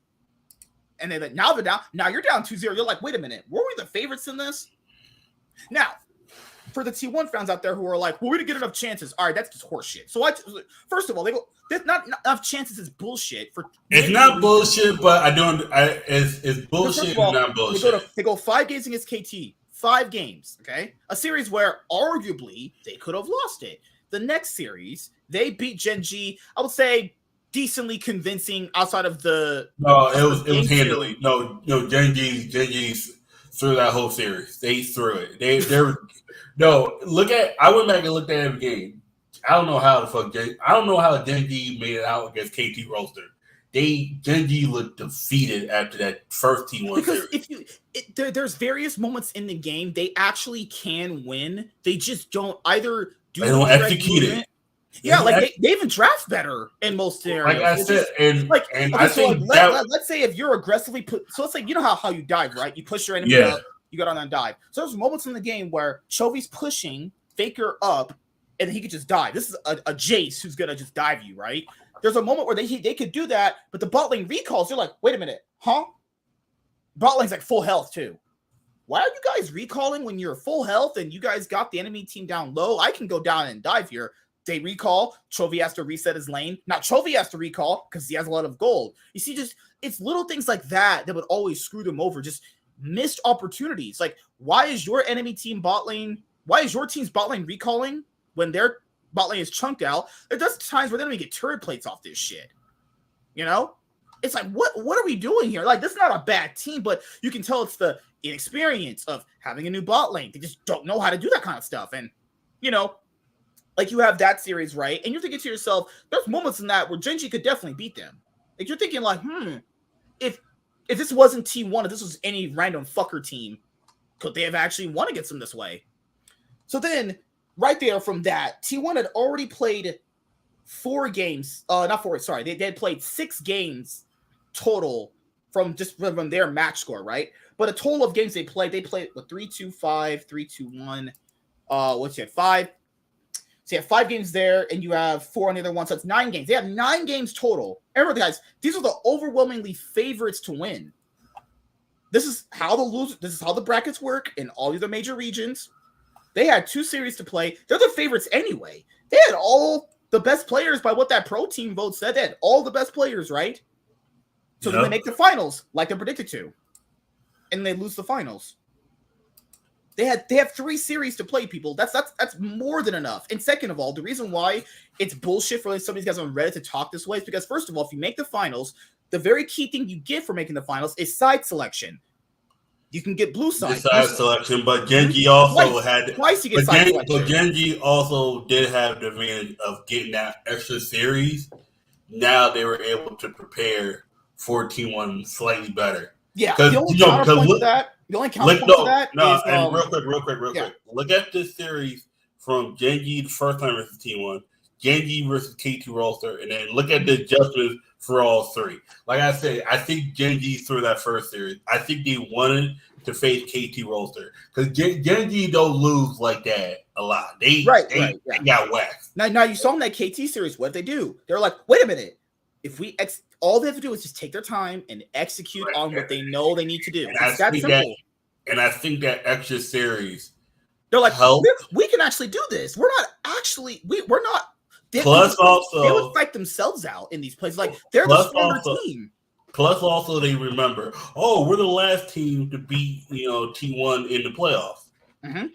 And then now they're down. Now you're down 2-0. You're like, wait a minute. Were we the favorites in this? Now, for the T1 fans out there who are like, well, we didn't get enough chances. All right, that's just horseshit. So first of all, they go, there's not enough chances is bullshit.
It's not bullshit, but it's bullshit and not bullshit.
They go 5 games against KT. 5 games, okay? A series where arguably they could have lost it. The next series, they beat GenG, I would say, decently convincing outside of the.
No, it was handily. No, GenG through that whole series. They threw it. I went back and looked at every game. I don't know how GenG made it out against KT roster. GenG looked defeated after that first T1 series.
Because there's various moments in the game they actually can win. They just don't either do.
They don't execute it.
Yeah, like they even draft better in most scenarios.
Like I said,
let's say if you're aggressively let's say you know how you dive, right? You push your enemy up, you go down and dive. So there's moments in the game where Chovy's pushing Faker up, and he could just dive. This is a Jace who's gonna just dive you, right? There's a moment where they could do that, but the bot lane recalls. You're like, wait a minute, huh? Bot lane's like full health too. Why are you guys recalling when you're full health and you guys got the enemy team down low? I can go down and dive here. They recall. Chovy has to reset his lane. Now Chovy has to recall because he has a lot of gold. You see, it's little things like that would always screw them over. Just missed opportunities. Like, why is your enemy team bot lane? Why is your team's bot lane recalling when their bot lane is chunked out? There's times where they don't even get turret plates off this shit. You know, it's like what are we doing here? Like, this is not a bad team, but you can tell it's the inexperience of having a new bot lane. They just don't know how to do that kind of stuff, and like you have that series, right? And you're thinking to yourself, there's moments in that where GenG could definitely beat them. Like you're thinking like, if this wasn't T1, if this was any random fucker team, could they have actually won against them this way? So then right there from that, T1 had already played 4 games. Not 4, sorry. They had played 6 games total from their match score, right? But a total of games they played with 3-2-5, 3-2-1. What's it? 5. So you have 5 games there, and you have 4 on the other one. So it's 9 games. They have 9 games total. And remember, guys, these are the overwhelmingly favorites to win. This is how the brackets work in all these other major regions. They had 2 series to play. They're the favorites anyway. They had all the best players by what that pro team vote said. They had all the best players, right? So then they make the finals like they're predicted to. And they lose the finals. They have 3 series to play, people. That's more than enough. And second of all, the reason why it's bullshit for some of these guys on Reddit to talk this way is because, first of all, if you make the finals, the very key thing you get for making the finals is side selection. You can get blue side.
Selection, but GenG also had
twice you get side selection.
But GenG also did have the advantage of getting that extra series. Now they were able to prepare for T1 slightly better.
Yeah, the only counterpoint to that. The only counterpoint to that is
real quick. Look at this series from GenG the first time versus T1, GenG versus KT Roster, and then look at the adjustments for all 3. Like I said, I think GenG through that first series. I think they wanted to face KT Roster because GenG don't lose like that a lot. They got waxed.
Now you saw in that KT series what they do. They're like, wait a minute. If we all they have to do is just take their time and execute on what they know they need to do. It's that simple.
And I think that extra series,
they're like, we can actually do this. We're not.
Plus, also
they would fight themselves out in these places. Like they're the stronger team.
Plus, also they remember, we're the last team to beat T1 in the playoffs.
Mm-hmm.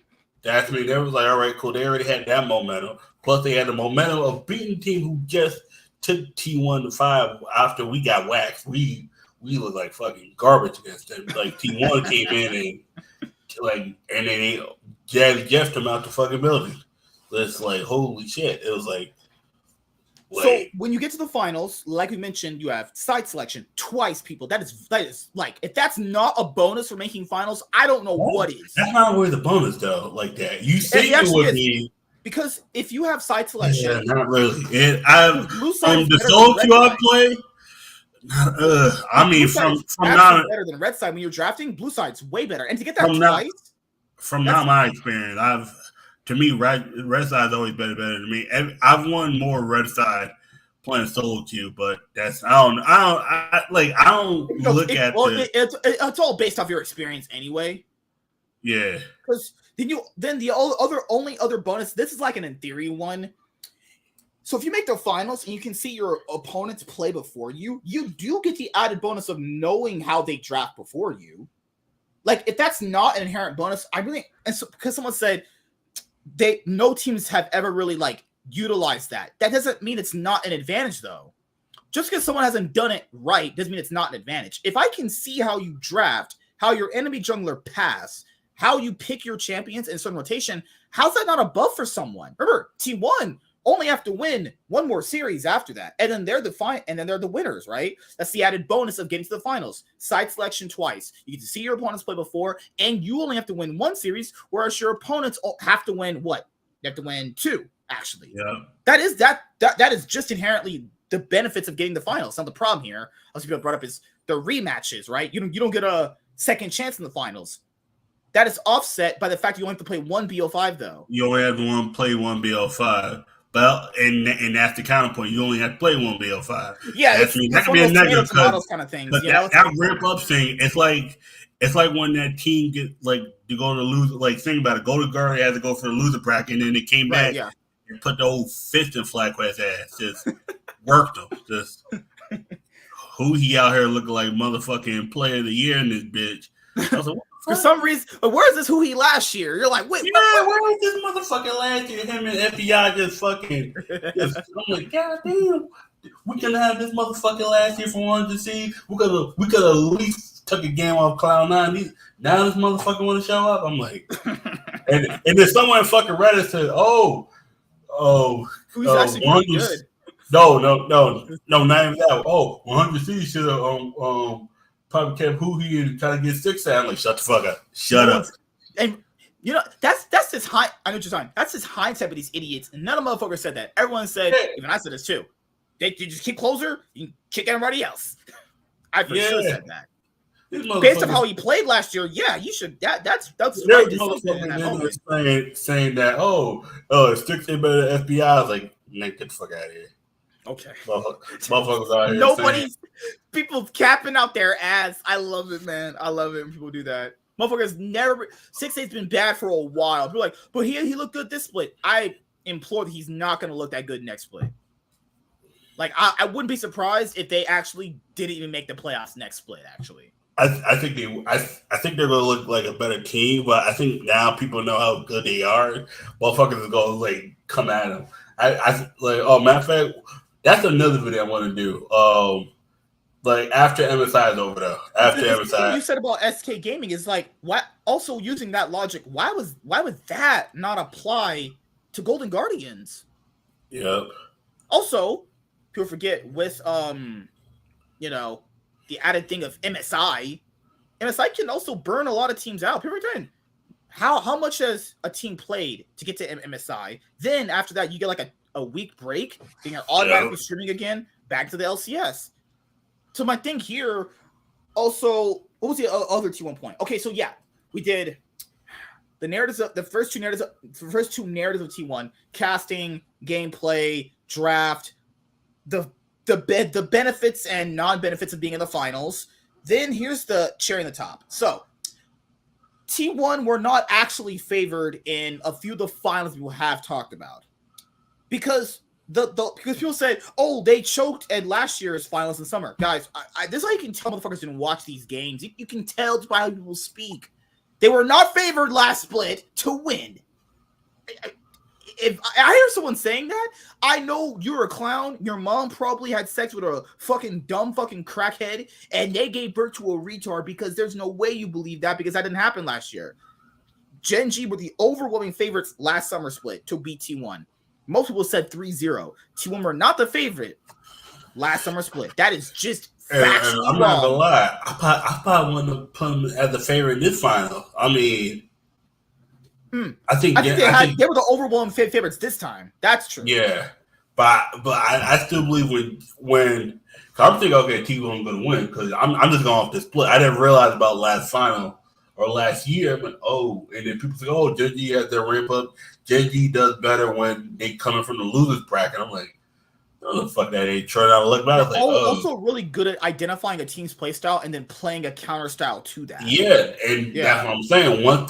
That's me. They was like, all right, cool. They already had that momentum. Plus, they had the momentum of beating the team who just took T1 to 5 after we got waxed. We look like fucking garbage against them. Like T1 came in and then they jeffed them out the fucking building. It's like holy shit. It was like
so when you get to the finals, like we mentioned, you have side selection twice, people. That is like if that's not a bonus for making finals, I don't know what is.
That's not really the bonus though, like that. You say it would be.
Because if you have side selection,
yeah, not really. And from the solo queue I play, I mean, from not
better than red side when you're drafting. Blue side's way better, and to get that twice.
From not my experience, to me red side's always better than me. I've won more red side playing solo queue, but that's I don't look at
it's all based off your experience anyway.
Yeah,
because then the only other bonus. This is like an in theory one. So if you make the finals and you can see your opponents play before you, you do get the added bonus of knowing how they draft before you. Like if that's not an inherent bonus, because someone said no teams have ever really like utilized that. That doesn't mean it's not an advantage though. Just because someone hasn't done it right doesn't mean it's not an advantage. If I can see how you draft, how your enemy jungler pass, how you pick your champions in certain rotation, how's that not a buff for someone? Remember, T1 only have to win one more series after that, and then they're the winners, right? That's the added bonus of getting to the finals. Side selection twice. You get to see your opponents play before, and you only have to win one series, whereas your opponents have to win what? They have to win 2, actually.
Yeah.
That is just inherently the benefits of getting the finals. Now the problem here, as people brought up, is the rematches, right? You don't get a second chance in the finals. That is offset by the fact you only have to play one BO5, though.
You only have to play one BO5. But and that's the counterpoint. You only have to play one BO5.
Yeah,
that can be a negative
kind of things.
But that ramp up thing, it's like when that team get like to go to lose. Like think about it. Go to guard, had to go for the loser bracket, and then they came back and put the old fist in Flacquet's ass. Just worked him. Just who he out here looking like motherfucking player of the year in this bitch. I was like,
for some reason, but where is this who he last year? You're like, wait,
where was this motherfucking last year? Him and FBI just fucking. I'm like, God damn, we can have this motherfucking last year for one to see. We could at least took a game off Cloud9. Now this motherfucker want to show up. I'm like, and then someone fucking Reddit said,
who's actually pretty good?
No, not even that. 100C should have probably kept who he and try to get 6 at. I'm like, shut the fuck up. Shut up.
And that's this high. I know what you're talking. That's this hindsight with these idiots. And none of motherfuckers said that. Everyone said, even I said this too. You just keep closer, you can kick everybody else. I for sure said that. Based on how he played last year, yeah, you should. That's
right decision in that moment. Saying that it's 16 better than FBI. I was like, man, get the fuck out of here.
Okay,
motherfuckers out here.
Nobody's people capping out their ass. I love it, man. I love it when people do that. Motherfuckers never 6-8's been bad for a while. People are like, but he looked good this split. I implore that he's not going to look that good next split. Like I wouldn't be surprised if they actually didn't even make the playoffs next split. Actually,
I think they're going to look like a better team, but I think now people know how good they are. Motherfuckers is going to like come at them. Matter of fact, that's another video I want to do. Like after MSI is over though. After MSI,
you said about SK Gaming is like what? Also using that logic, why would that not apply to Golden Guardians?
Yep.
Also, people forget with the added thing of MSI can also burn a lot of teams out. People forget how much has a team played to get to MSI? Then after that, you get like a week break, then you're automatically streaming again back to the LCS. So my thing here, also, what was the other T1 point? Okay, so yeah, we did the narratives of the first two narratives of T1: casting, gameplay, draft, the benefits and non-benefits of being in the finals. Then here's the cherry on the top. So T1 were not actually favored in a few of the finals we have talked about because. Because people said, oh, they choked at last year's finals in summer. Guys, this is how you can tell motherfuckers didn't watch these games. You can tell by how people speak. They were not favored last split to win. If I hear someone saying that, I know you're a clown. Your mom probably had sex with a fucking dumb fucking crackhead, and they gave birth to a retard because there's no way you believe that because that didn't happen last year. GenG were the overwhelming favorites last summer split to beat T1. Most people said 3-0. T1 were not the favorite last summer split. That is just factually
I'm not gonna lie. I probably want to put them as the favorite in this final. I mean, I think they
were the overwhelming favorites this time. That's true.
Yeah, but I still believe when I'm thinking okay, T1 going to win because I'm just going off the split. I didn't realize about last final or last year, but and then people say, oh, GenG has their ramp up. GenG does better when they coming from the losers bracket. I'm like, oh, the fuck that ain't trying to look better. Like,
also really good at identifying a team's play style and then playing a counter style to that.
Yeah, that's what I'm saying. Once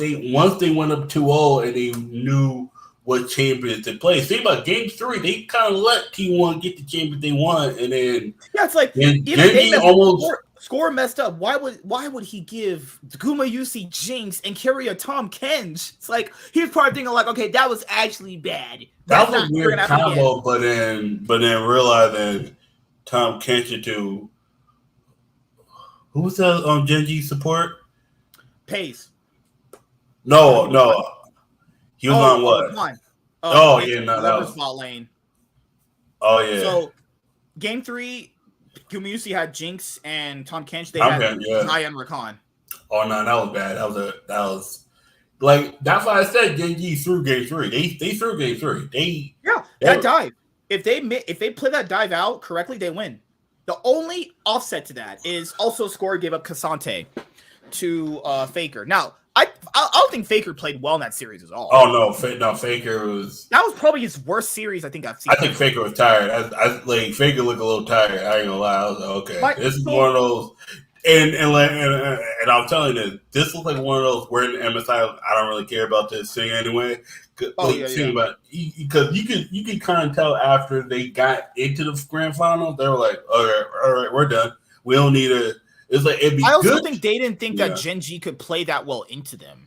they went up 2-0 and they knew what champions to play. See about game 3, they kind of let T1 get the champions they want, and then
it's like
GenG almost.
Score messed up. Why would he give Gumayusi Jinx and carry a Tom Kench? It's like he was probably thinking like, okay, that was actually bad.
That was a weird combo, but then realizing Tom Kench into who was that GenG support?
Pace.
No. He was on what?
That was bot lane.
Oh yeah.
So game 3. Gumayusi had Jinx and Tom Kench. They had Zaya and Rakan.
Oh no, that was bad. That was like that's why I said GenG through game 3. They threw game 3.
That dive. If they play that dive out correctly, they win. The only offset to that is also Score gave up Cassante to Faker. Now I don't think Faker played well in that series at all.
Oh no, Faker was.
That was probably his worst series I think I've seen.
I think Faker was tired. I like Faker looked a little tired. I ain't gonna lie. I was like, okay, this is one of those. And I'm telling you, this looks like one of those where in MSI I don't really care about this thing anyway. Because you can kind of tell after they got into the grand final, they were like, all right, we're done. We don't need a. It's like it'd be
I also
good.
think they didn't think that GenG could play that well into them,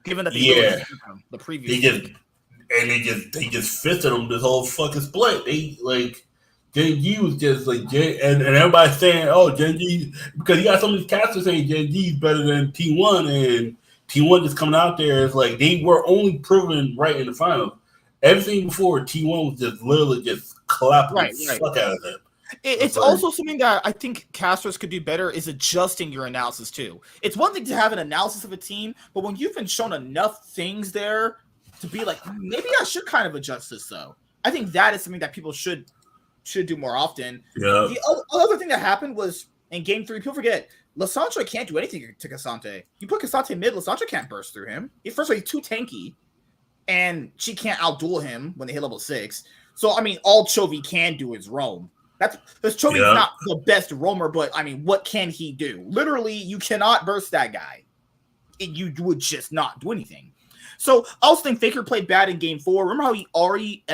given that the previous.
They just fisted them this whole fucking split. They like GenG was just like and everybody's saying, oh GenG because you got some of these casters saying GenG is better than T1 and T1 just coming out there. It's like they were only proven right in the finals. Everything before T1 was just literally just clapping the fuck out of them.
It's also something that I think casters could do better is adjusting your analysis too. It's one thing to have an analysis of a team, but when you've been shown enough things there to be like, maybe I should kind of adjust this though. I think that is something that people should do more often.
Yeah.
The other thing that happened was in game 3, people forget Lissandra can't do anything to Cassante. You put Cassante mid, Lissandra can't burst through him. First of all, he's too tanky, and she can't outduel him when they hit level 6. So, I mean, all Chovy can do is roam. Because Chovy's not the best roamer, but, I mean, what can he do? Literally, you cannot burst that guy. You would just not do anything. So, I also think Faker played bad in game 4. Remember how he already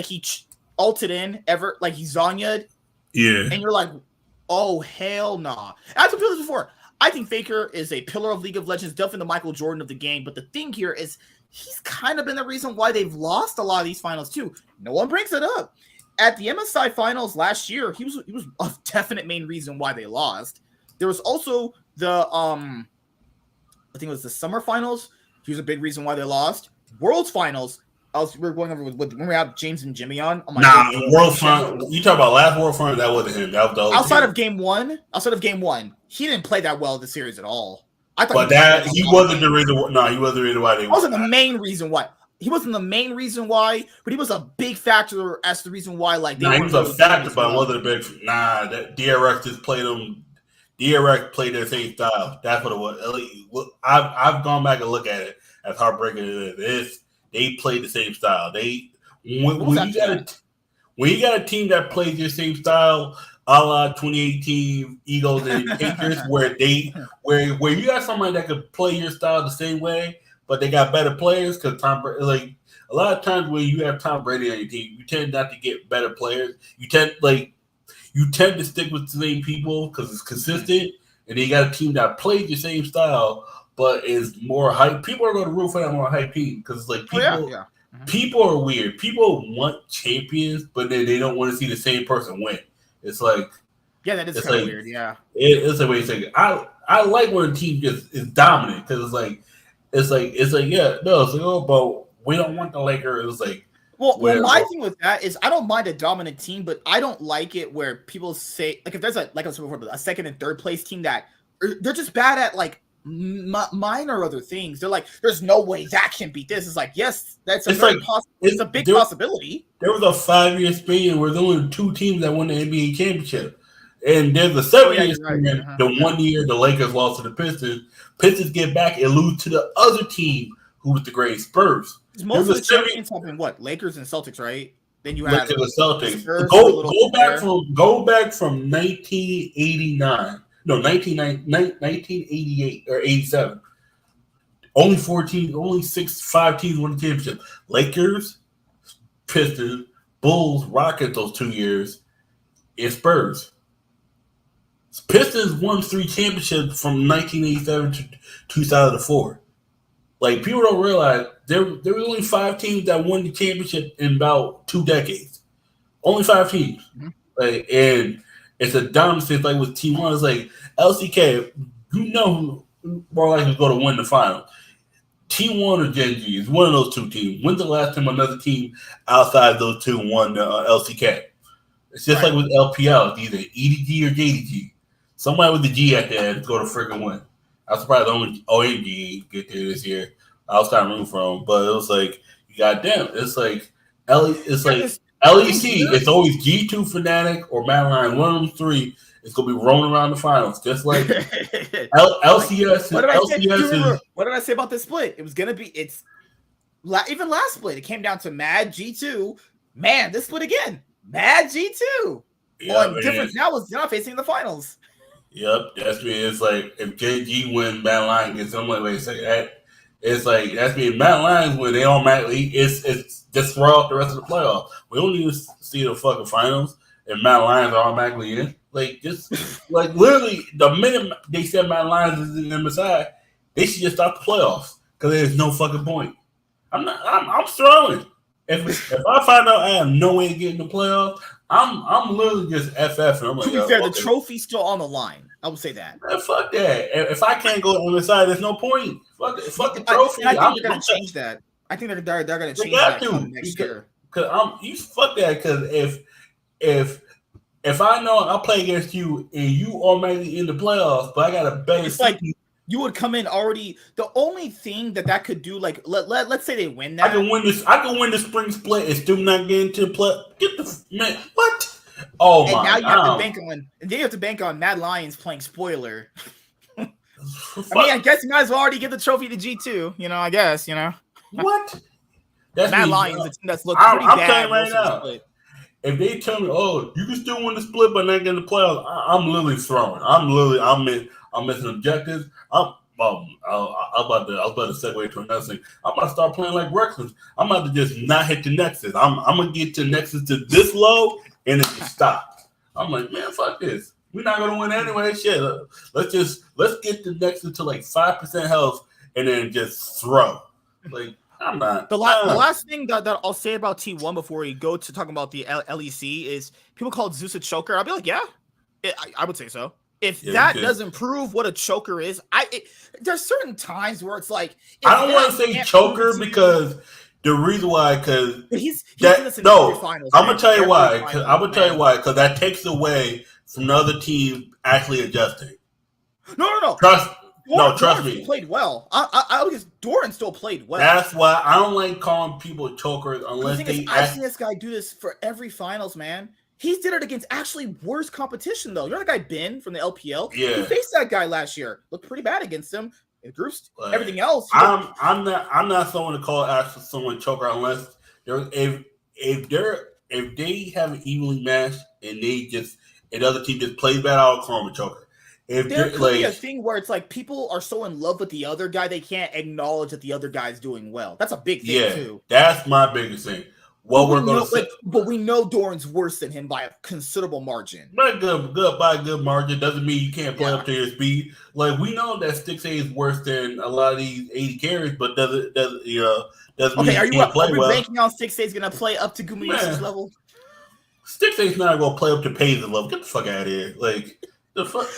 he ulted in, he Zanya'd?
Yeah.
And you're like, oh, hell nah. I've told this before. I think Faker is a pillar of League of Legends, definitely the Michael Jordan of the game. But the thing here is he's kind of been the reason why they've lost a lot of these finals, too. No one brings it up. At the MSI finals last year, he was a definite main reason why they lost. There was also the, I think it was the summer finals. He was a big reason why they lost. Worlds finals. We're going over with when we have James and Jimmy on.
World Final. You talk about last World Final? That wasn't him. That was the
outside of game one. He didn't play that well in the series at all. I thought,
he wasn't the reason. No, he wasn't the reason why they.
Wasn't the main reason why. He wasn't the main reason why, but he was a big factor as the reason why. He
was a factor, but wasn't a big. That DRX just played them. DRX played their same style. That's what it was. I've gone back and looked at it. As heartbreaking it is. They play the same style. When you got a team that plays your same style, a la 2018 Eagles and Patriots, where you got somebody that could play your style the same way, but they got better players. Because a lot of times when you have Tom Brady on your team, you tend not to get better players. You tend to stick with the same people because it's consistent, and then you got a team that plays the same style. But is more hype. People are going to root for that more hype team because people are weird. People want champions, but they don't want to see the same person win. It's like
that is kind of weird. Yeah,
it's the way you say. I like when a team just is dominant because it's like but we don't want the Lakers. It's like
my thing with that is I don't mind a dominant team, but I don't like it where people say if there's a second and third place team that they're just bad at minor other things. They're like, there's no way that can beat this. It's like, yes, that's it's a big possibility.
There was a 5-year span where there were 2 teams that won the NBA championship, and there's a 7-year span. The 1 year the Lakers lost to the Pistons. Pistons get back and lose to the other team who was the great Spurs.
Most of the champions have been Lakers and Celtics, right? Then you have
the Celtics. Go back from 1989. No, 1988 or 87. Only 5 teams won the championship. Lakers, Pistons, Bulls, Rockets those 2 years, and Spurs. Pistons won 3 championships from 1987 to 2004. People don't realize there were only 5 teams that won the championship in about 2 decades. Only 5 teams. Mm-hmm. And it's a dominance with T1. It's like LCK, who more likely is going to win the final. T1 or GenG is one of those 2 teams. When's the last time another team outside those 2 won the LCK? It's just like with LPL. It's either EDG or JDG. Somebody with the G at the end is going to freaking win. I was surprised only OMG get there this year. I was kind of rooting for them, but it was like, goddamn, it's like LEC, it's always G2 Fnatic or Mad one of them 3 is going to be rolling around the finals, just like LCS.
What did I say about this split? It was going to be, even last split, it came down to Mad G2. Man, this split again, Mad G2. Well, the difference now is they're not facing the finals.
Yep, that's me. It's like if GenG win, Mad Lions gets someone way to say that. It's like that's me. Mad Lions win, they automatically it's just throw out the rest of the playoffs. We don't even see the fucking finals, and Mad Lions are automatically in. Literally, the minute they said Mad Lions is in MSI, they should just stop the playoffs because there's no fucking point. I'm struggling. If I find out I have no way to get in the playoffs, I'm literally just FF. And I'm like,
to be fair, the trophy's still on the line. I would say that.
Man, fuck that. If I can't go on the side, there's no point. Fuck the trophy.
I think they're going to change that. I think they're going to change that next year.
Fuck that. Because if I know I'll play against you and you automatically in the playoffs, but I got a better.
It's like you would come in already. The only thing that could do, let's say they win that.
I can win the spring split and still not get into the play. Get the man. What? Oh
and
my!
Now you have to bank on. And then you have to bank on Mad Lions playing spoiler. I mean, I guess you might as well already give the trophy to G2. You know, I guess, you know.
What? That's
Mad Lions, a team that's looked pretty bad.
I'm telling you right now. If they tell me, oh, you can still win the split but not get in the playoffs, I'm literally throwing. I'm missing objectives. I was about to segue to another thing. I'm about to start playing like reckless. I'm about to just not hit the nexus. I'm gonna get to nexus to this low and it just stop. I'm like, man, fuck this. We're not gonna win anyway. Shit. Let's get the nexus to like 5% health and then just throw. Like, I'm not.
The last thing that I'll say about T1 before we go to talking about the LEC is people call Zeus a choker. I'll be like, yeah, I would say so. If that doesn't prove what a choker is, there's certain times where it's like
I don't want to say choker because the reason why, because I'm gonna tell you why. Because that takes away from the other team actually adjusting.
No.
Trust me.
Played well. I guess Doran still played well.
That's why I don't like calling people chokers unless
I've seen this guy do this for every finals, man. He did it against actually worse competition, though. You know the guy Ben from the LPL?
Yeah.
He faced that guy last year. Looked pretty bad against him. In groups, everything else.
I'm not someone to call actually someone choker unless if they have an evenly matched and another team just plays bad, I'll call them a choker. If
there could be a thing where it's like people are so in love with the other guy they can't acknowledge that the other guy's doing well. That's a big thing too.
That's my biggest thing.
But we know Doran's worse than him by a considerable margin.
By a good margin doesn't mean you can't play up to your speed. Like, we know that Stix A is worse than a lot of these 80 carries, but doesn't mean you can't play well.
Are you banking on Stix A is going to play up to Gumayusi's level?
Stix A is not going to play up to Paisley's level. Get the fuck out of here. Like, the fuck?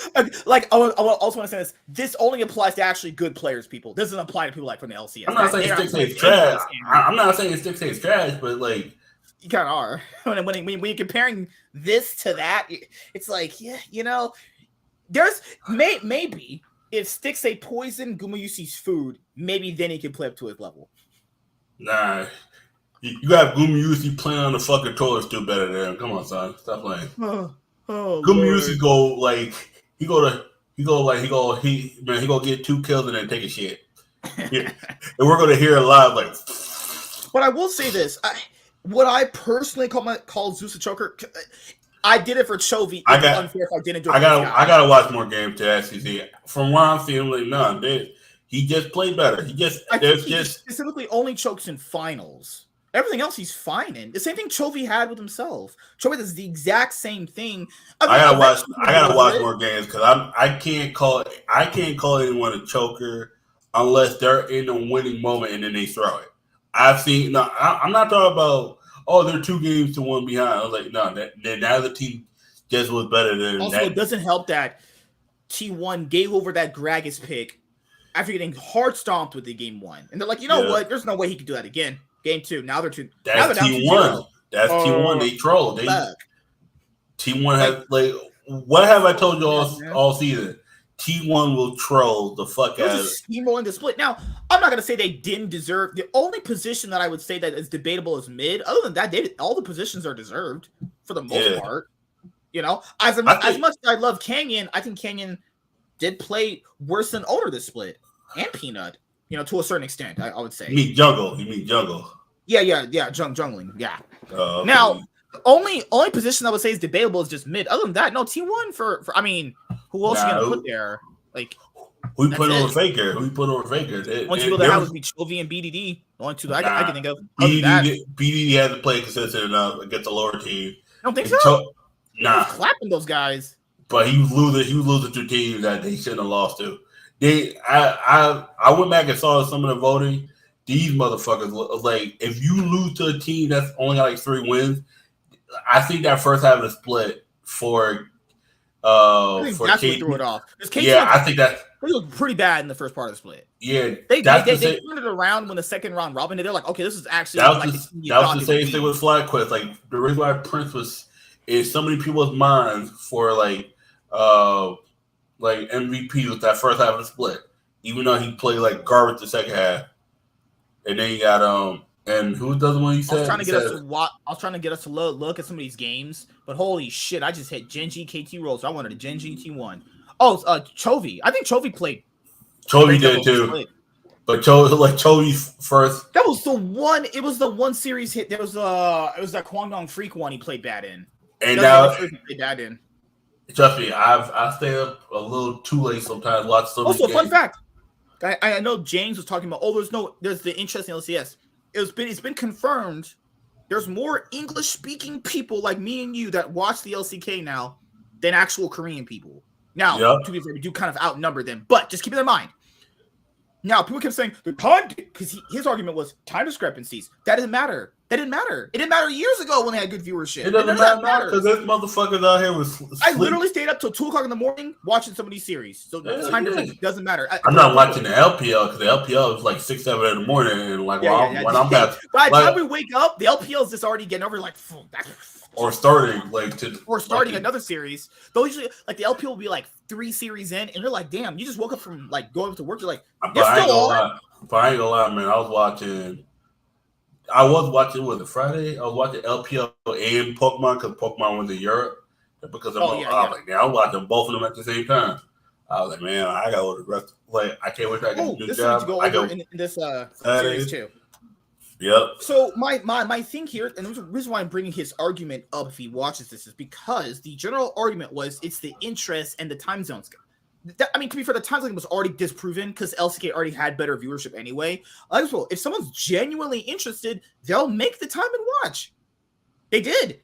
Like, I also want to say this. This only applies to actually good players, people. This doesn't apply to people like from the LCS.
I'm not saying Stix A is trash. I'm not saying Stix A is trash, but like,
you kind of are. When you're comparing this to that, it's like, yeah, you know, there's maybe if Stix A poison Gumayusi's food, maybe then he can play up to his level.
Nah. You got Gumayusi playing on the fucking toilet still better than him. Come on, son. Stop playing. Gumayusi he go get 2 kills and then take a shit. Yeah. And we're gonna hear a lot like.
But I will say this: what I personally call Zeus a choker. I did it for Chovy. Unfair if I didn't do it.
I gotta watch more games to actually see. From what I'm seeing, like none. He just played better. He
specifically only chokes in finals. Everything else he's fine in. The same thing Chovy had with himself. Chovy does the exact same thing.
I gotta watch more games because I can't call anyone a choker unless they're in a winning moment and then they throw it. I'm not talking about they're 2 games to 1 behind. I was like, no, now the team just was better than
also,
that.
It doesn't help that T1 gave over that Gragas pick after getting hard stomped with the game 1. And they're like, you know what? There's no way he could do that again. Game 2. Now they're 2.
That's T1. That's T1. They trolled. T1 has what have I told you all season? T1 will troll the fuck out of it.
Steamrolling the split. Now, I'm not gonna say they didn't deserve. The only position that I would say that is debatable is mid. Other than that, all the positions are deserved for the most part. You know, as much as I love Canyon, I think Canyon did play worse than Owner this split and Peanut. You know, to a certain extent, I would say.
You mean jungle? Yeah,
jungling. Yeah. Now, only position I would say is debatable is just mid. Other than that, no, T1 for I mean, who else are you gonna put there? Like,
who put over Faker? Only
two that would be Chovy and BDD. The only two that I can think of.
BDD hasn't played consistent enough against a lower team.
I don't think so.
Nah,
clapping those guys.
But he was losing to teams that they shouldn't have lost to. I went back and saw some of the voting. These motherfuckers, like, if you lose to a team that's only got like 3 wins, I think that first half of the split for
that's what threw it off.
I think that
they looked pretty bad in the first part of the split.
Yeah,
they turned it around when the second round robin. They're like, okay, this is actually
that was the same thing with FlyQuest. Like, the reason why Prince was in so many people's minds for like MVP with that first half of the split, even though he played like garbage the second half. And then you got and who does the one you said? I was trying
to get us to look at some of these games, but holy shit, I just hit GenG KT rolls. So I wanted a GenG T1. Oh, Chovy. I think Chovy played
Chovy did too. But Chovy first.
That was the one. It was the one series hit. There was it was that Kwangdong Freak one he played bad in.
And now
he played bad in.
Trust me, I stay up a little too late sometimes. Watch some.
Also, fun fact. I know James was talking about. Oh, there's the interesting LCS. It's been confirmed. There's more English speaking people like me and you that watch the LCK now than actual Korean people. Now, to be fair, we do kind of outnumber them, but just keep it in mind. Now, people kept saying the time, because his argument was time discrepancies. That didn't matter. It didn't matter years ago when they had good viewership.
It doesn't matter because this motherfuckers out here was sleep.
I literally stayed up till 2 o'clock in the morning watching some of these series. So time difference doesn't matter.
I'm not watching the LPL because the LPL is like 6, 7 in the morning. And like when I'm back.
By the time we wake up, the LPL is just already getting over like
or starting
another series. Though usually like the LPL will be like 3 series in, and you're like, damn, you just woke up from like going to work. You're like,
but I ain't gonna lie, man. I was watching. Was it Friday? I was watching LPL and Pokemon because Pokemon was in Europe. Because I was like, man, I'm watching both of them at the same time. I was like, man, I got the rest. Like, I can't wait till I get a new job.
To go over in this series too.
Yep.
So my thing here, and the reason why I'm bringing his argument up if he watches this is because the general argument was it's the interest and the time zones. I mean, to be fair, the time zone was already disproven because LCK already had better viewership anyway. Well, if someone's genuinely interested, they'll make the time and watch. They did.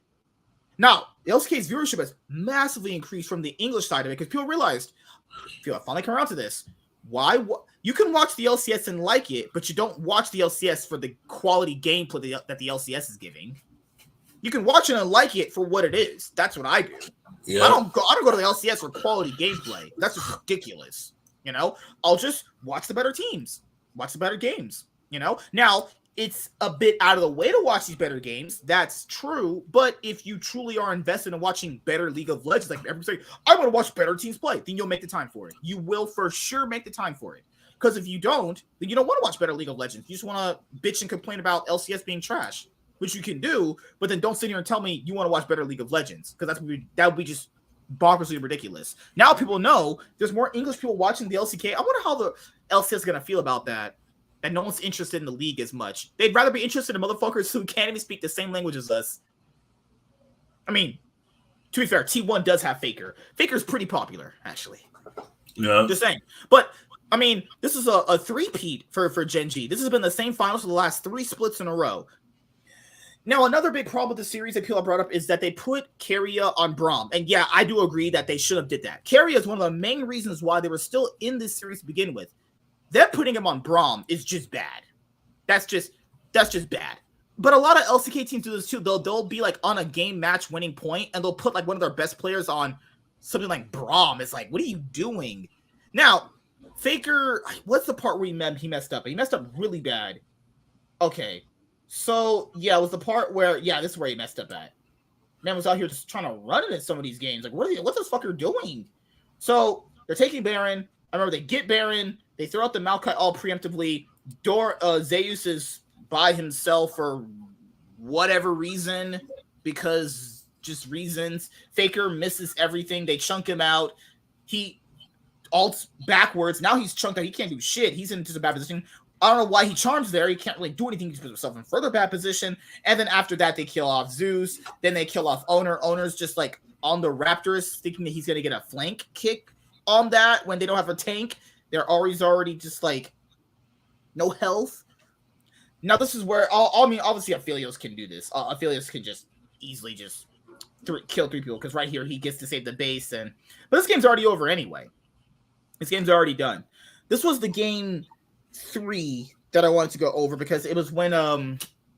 Now, LCK's viewership has massively increased from the English side of it because people realized, people finally come around to this. Why? You can watch the LCS and like it, but you don't watch the LCS for the quality gameplay that the LCS is giving. You can watch it and like it for what it is. That's what I do. Yeah. I don't go to the LCS for quality gameplay. That's just ridiculous. You know, I'll just watch the better teams, watch the better games. You know, now it's a bit out of the way to watch these better games. That's true. But if you truly are invested in watching better League of Legends, like everybody say, I want to watch better teams play, then you'll make the time for it. You will for sure make the time for it. Because if you don't, then you don't want to watch better League of Legends. You just want to bitch and complain about LCS being trash, which you can do, but then don't sit here and tell me you want to watch better League of Legends, because that would be just bonkersly ridiculous. Now people know there's more English people watching the LCK. I wonder how the LCS is going to feel about that, and no one's interested in the league as much. They'd rather be interested in motherfuckers who can't even speak the same language as us. I mean, to be fair, T1 does have Faker. Faker's pretty popular, actually.
Yeah.
Just saying. But I mean, this is a three-peat for GenG. This has been the same finals for the last 3 splits in a row. Now, another big problem with the series that people brought up is that they put Keria on Braum. And yeah, I do agree that they should have did that. Keria is one of the main reasons why they were still in this series to begin with. Them putting him on Braum is just bad. That's just bad. But a lot of LCK teams do this too. They'll be like on a game match winning point, and they'll put like one of their best players on something like Braum. It's like, what are you doing? Now, Faker, what's the part where he messed up? He messed up really bad. Okay. So, yeah, it was the part where, this is where he messed up at. Man was out here just trying to run it in some of these games. Like, what's this fucker doing? So, they're taking Baron. I remember they get Baron. They throw out the Maokai all preemptively. Zeus is by himself for whatever reason, because just reasons. Faker misses everything. They chunk him out. He ults backwards. Now he's chunked out. He can't do shit. He's in just a bad position. I don't know why he charms there. He can't really do anything. He puts himself in further bad position. And then after that, they kill off Zeus. Then they kill off Owner. Owner's just like on the Raptors, thinking that he's going to get a flank kick on that when they don't have a tank. They're already just like no health. Now this is where, I mean, obviously Aphelios can do this. Aphelios can just easily just kill 3 people, because right here he gets to save the base. But this game's already over anyway. This game's already done. This was the game 3 that I wanted to go over, because it was when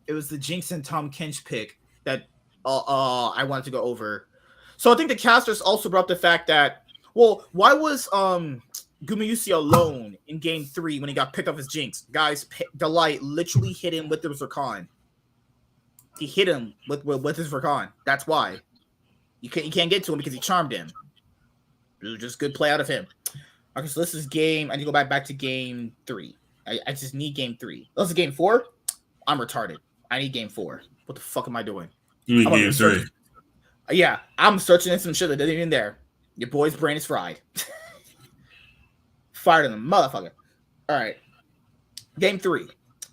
it was the Jinx and Tom Kench pick that I wanted to go over. So I think the casters also brought up the fact that, well, why was Gumayusi alone in game 3 when he got picked off as Jinx? Guys, Delight literally hit him with the Zircon. He hit him with his Zircon. That's why. You can't get to him because he charmed him. It was just good play out of him. Okay, so this is game. I need to go back to game 3. I just need game 3. This is game 4. I'm retarded. I need game 4. What the fuck am I doing?
You need game 3.
Yeah, I'm searching in some shit that isn't even there. Your boy's brain is fried. fired in the motherfucker. All right. Game 3.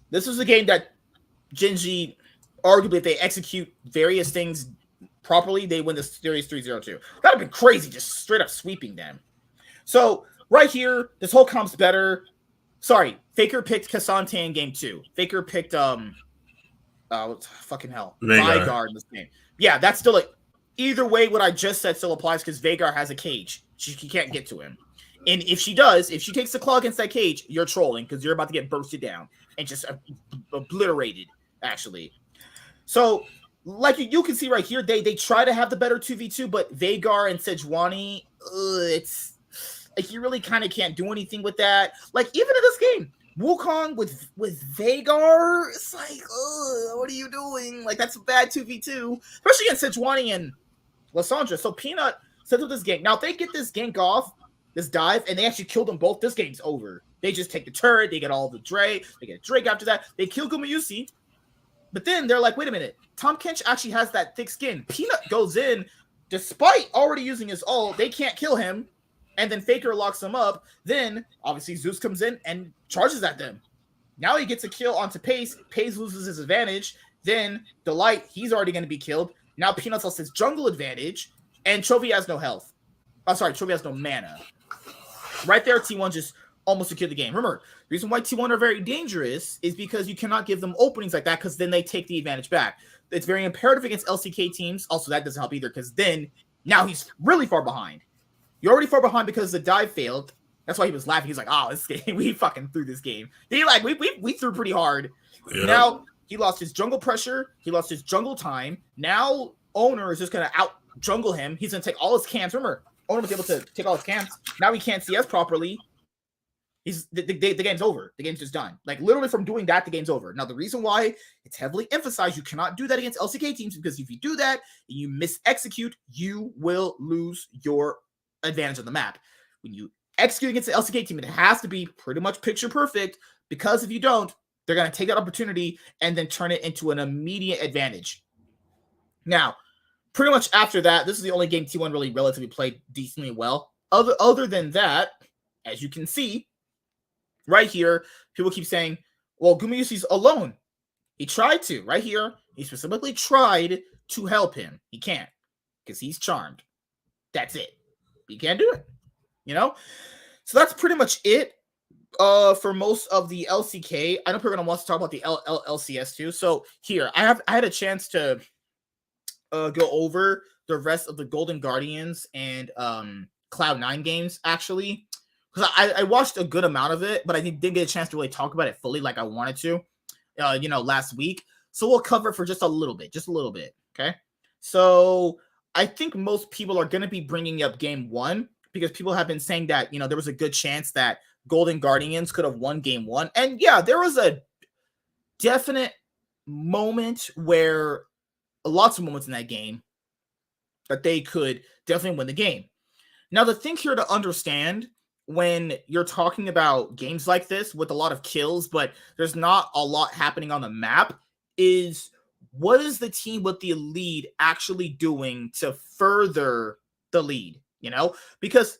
This was a game that GenG, arguably, if they execute various things properly, they win the series 3-0-2. That would have been crazy, just straight up sweeping them. So, right here, this whole comp's better. Sorry, Faker picked Cassante in game 2. Faker picked, fucking hell, Veigar in this game. Yeah, that's still like, either way, what I just said still applies because Veigar has a cage. She can't get to him. And if she takes the claw against that cage, you're trolling because you're about to get bursted down and just obliterated, actually. So, like you can see right here, they try to have the better 2v2, but Veigar and Sejuani, it's like you really kind of can't do anything with that. Like, even in this game, Wukong with Veigar, it's like, what are you doing? Like, that's a bad 2v2, especially against Sejuani and Lissandra. So Peanut sets up this gank. Now, if they get this gank off, this dive, and they actually kill them both, this game's over. They just take the turret, they get all the Drake, they get Drake after that, they kill Gumayusi, but then they're like, wait a minute, Tahm Kench actually has that thick skin. Peanut goes in, despite already using his ult, they can't kill him, and then Faker locks him up. Then, obviously, Zeus comes in and charges at them. Now he gets a kill onto Pace. Pace loses his advantage. Then, Delight, he's already going to be killed. Now Peanut's lost his jungle advantage, and Chovy has no health. Chovy has no mana. Right there, T1 just almost secured the game. Remember, the reason why T1 are very dangerous is because you cannot give them openings like that because then they take the advantage back. It's very imperative against LCK teams. Also, that doesn't help either because then, now he's really far behind. You're already far behind because the dive failed. That's why he was laughing. He's like, this game, we fucking threw this game. We threw pretty hard. Yeah. Now, he lost his jungle pressure. He lost his jungle time. Now, Owner is just going to out-jungle him. He's going to take all his camps. Remember, Owner was able to take all his camps. Now he can't CS properly. The game's over. The game's just done. Like, literally from doing that, the game's over. Now, the reason why it's heavily emphasized you cannot do that against LCK teams because if you do that and you mis-execute, you will lose your advantage on the map. When you execute against the LCK team, it has to be pretty much picture perfect because if you don't, they're going to take that opportunity and then turn it into an immediate advantage. Now, pretty much after that, this is the only game T1 really relatively played decently well. Other than that, as you can see, right here, people keep saying, well, Gumayusi's alone. He tried to. Right here, he specifically tried to help him. He can't because he's charmed. That's it. He can't do it. So that's pretty much it for most of the LCK. I know people are going to want to talk about the LCS too. So here, I had a chance to go over the rest of the Golden Guardians and Cloud9 games, actually. Because I watched a good amount of it, but I didn't get a chance to really talk about it fully like I wanted to, last week. So we'll cover it for just a little bit, okay? So I think most people are going to be bringing up game 1 because people have been saying that, there was a good chance that Golden Guardians could have won game 1. And yeah, there was a definite moment where lots of moments in that game that they could definitely win the game. Now, the thing here to understand when you're talking about games like this with a lot of kills, but there's not a lot happening on the map, is what is the team with the lead actually doing to further the lead, Because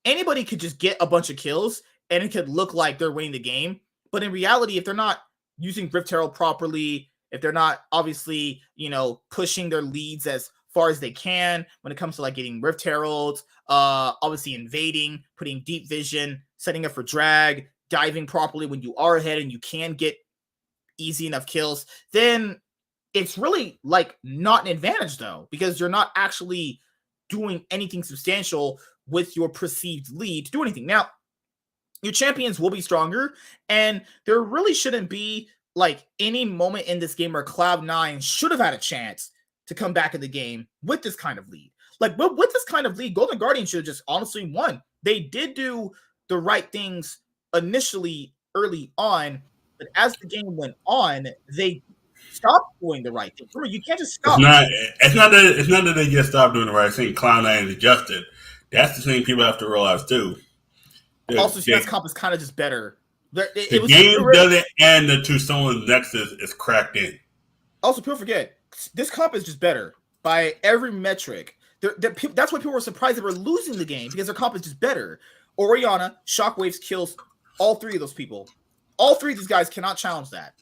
anybody could just get a bunch of kills and it could look like they're winning the game. But in reality, if they're not using Rift Herald properly, if they're not obviously, pushing their leads as far as they can when it comes to like getting Rift Heralds, obviously invading, putting deep vision, setting up for drag, diving properly when you are ahead and you can get easy enough kills, then it's really like not an advantage though, because you're not actually doing anything substantial with your perceived lead to do anything. Now, your champions will be stronger, and there really shouldn't be like any moment in this game where Cloud9 should have had a chance to come back in the game with this kind of lead. Like with this kind of lead, Golden Guardian should have just honestly won. They did do the right things initially early on, but as the game went on, they stopped doing the right thing. Remember, you can't just stop.
It's not that they just stopped doing the right thing. Cloud9 is adjusted. That's the thing people have to realize too.
Also, CS comp is kind of just better.
The game doesn't end until someone's nexus is cracked in.
Also, people forget, this comp is just better by every metric. That's why people were surprised they were losing the game, because their comp is just better. Orianna, Shockwaves kills all 3 of those people. All 3 of these guys cannot challenge that.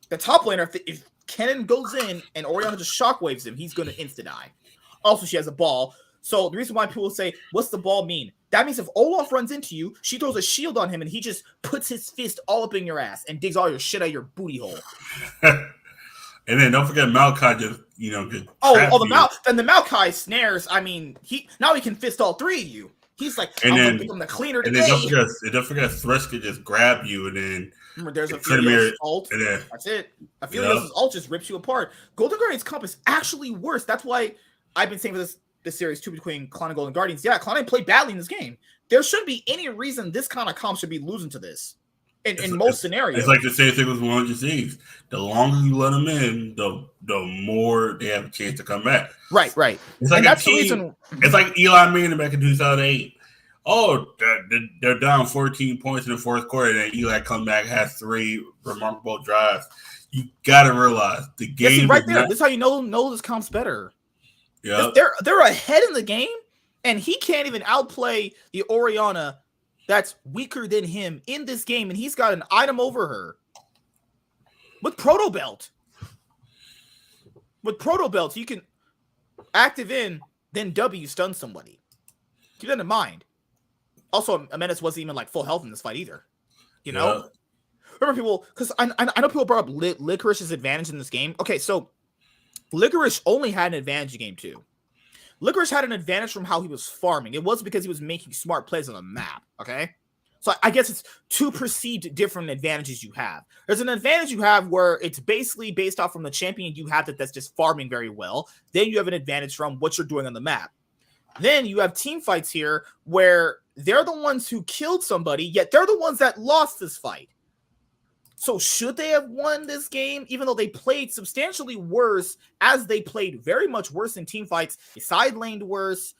The top laner, if Kennen goes in and Orianna just Shockwaves him, he's going to insta-die. Also, she has a ball. So the reason why people say, what's the ball mean? That means if Olaf runs into you, she throws a shield on him and he just puts his fist all up in your ass and digs all your shit out of your booty hole.
And then don't forget Maokai just, just
the Maokai snares. I mean, he can fist all 3 of you. He's like, I'm gonna become the cleaner today.
And don't forget Thresh could just grab you and then
remember there's a Aphelios ult. And then, that's it. Aphelios' ult just rips you apart. Golden Guardian's comp is actually worse. That's why I've been saying for this series too between Cloud9 and Golden Guardians. Yeah, Cloud9 played badly in this game. There shouldn't be any reason this kind of comp should be losing to this. In most scenarios.
It's like the same thing with 100 Thieves. The longer you let them in, the more they have a chance to come back.
Right.
It's like that's the reason. It's like Eli Manning back in 2008. Oh, they're down 14 points in the fourth quarter, and then Eli come back, has 3 remarkable drives. You got to realize the game
right there. This is how you know this comp's better.
Yeah,
they're ahead in the game, and he can't even outplay the Orianna that's weaker than him in this game, and he's got an item over her with Proto Belt. With Proto Belt, you can active in, then W stun somebody. Keep that in mind. Also, Amenas wasn't even like full health in this fight either. You know? Yeah. Remember people, because I know people brought up Licorice's advantage in this game. Okay, so Licorice only had an advantage in game 2. Licorice had an advantage from how he was farming. It wasn't because he was making smart plays on the map, okay? So I guess it's 2 perceived different advantages you have. There's an advantage you have where it's basically based off from the champion you have that's just farming very well. Then you have an advantage from what you're doing on the map. Then you have team fights here where they're the ones who killed somebody, yet they're the ones that lost this fight. So should they have won this game, even though they played substantially worse, as they played very much worse in team fights, they side laned worse?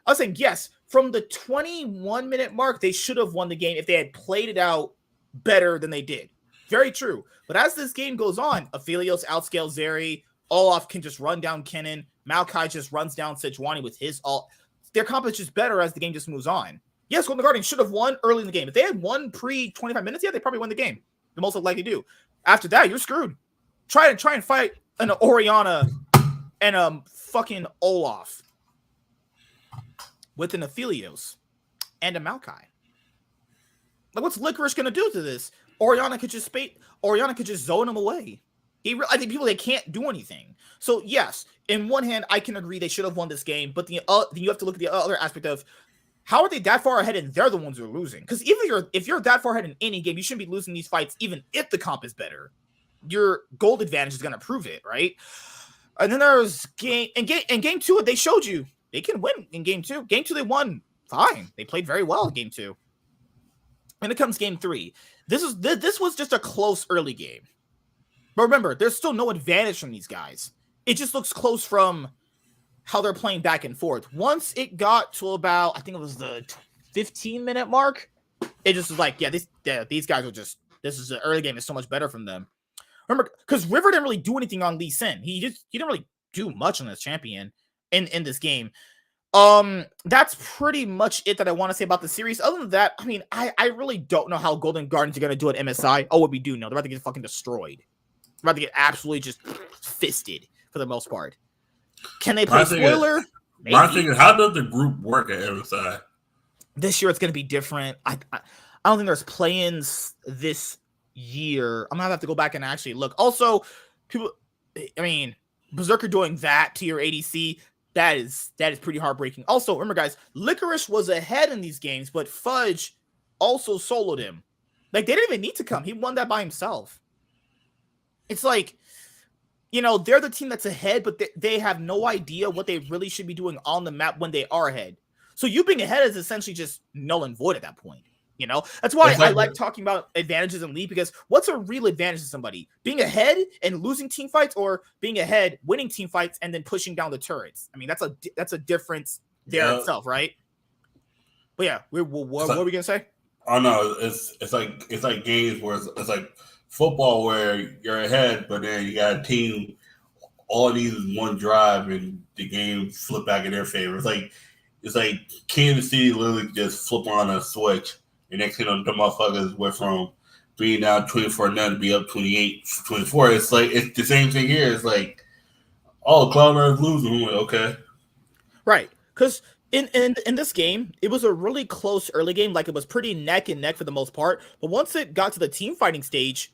I was saying, yes, from the 21-minute mark, they should have won the game if they had played it out better than they did. Very true. But as this game goes on, Aphelios outscales Zeri, Olaf can just run down Kennen, Maokai just runs down Sejuani with his ult. Their comp is just better as the game just moves on. Yes, Golden Guardian should have won early in the game. If they had won pre-25 minutes, yeah, they probably won the game. The most likely do. After that, you're screwed. Try and fight an Orianna and a fucking Olaf with an Aphelios and a Maokai. Like, what's Licorice gonna do to this? Orianna could just zone him away. I think they can't do anything. So yes, in one hand, I can agree they should have won this game, but then you have to look at the other aspect of how are they that far ahead and they're the ones who are losing? Because if you're that far ahead in any game, you shouldn't be losing these fights even if the comp is better. Your gold advantage is going to prove it, right? And then there's game 2, they showed you they can win in game 2. Game 2, they won fine. They played very well in game 2. When it comes game 3, this was just a close early game. But remember, there's still no advantage from these guys. It just looks close from how they're playing back and forth. Once it got to about, I think it was the 15-minute mark, it just was like, these guys are just, this is the early game is so much better from them. Remember, because River didn't really do anything on Lee Sin. He didn't really do much on this champion in this game. That's pretty much it that I want to say about the series. Other than that, I mean, I really don't know how Golden Guardians are going to do at MSI. Oh, what we do know, they're about to get fucking destroyed. They're about to get absolutely just fisted for the most part. Can they play spoiler?
My thing is, how does the group work at MSI?
This year it's going to be different. I don't think there's play-ins this year. I'm going to have to go back and actually look. Also, Berserker doing that to your ADC, that is pretty heartbreaking. Also, remember, guys, Licorice was ahead in these games, but Fudge also soloed him. Like, they didn't even need to come. He won that by himself. It's like, they're the team that's ahead, but they have no idea what they really should be doing on the map when they are ahead. So you being ahead is essentially just null and void at that point. That's why I like talking about advantages in League, because what's a real advantage to somebody? Being ahead and losing team fights, or being ahead, winning team fights, and then pushing down the turrets? I mean, that's a difference there itself, right? But yeah, what were we gonna say?
Oh no, it's like games where it's like football where you're ahead, but then you got a team all needs is one drive and the game flip back in their favor. It's it's like Kansas City literally just flip on a switch. And next thing you know, the motherfuckers went from being down 24-0 to be up 28-24. It's like it's the same thing here. It's like, oh, Cloud9's losing. I'm like, okay.
Right. Because in this game, it was a really close early game. Like, it was pretty neck and neck for the most part. But once it got to the team fighting stage,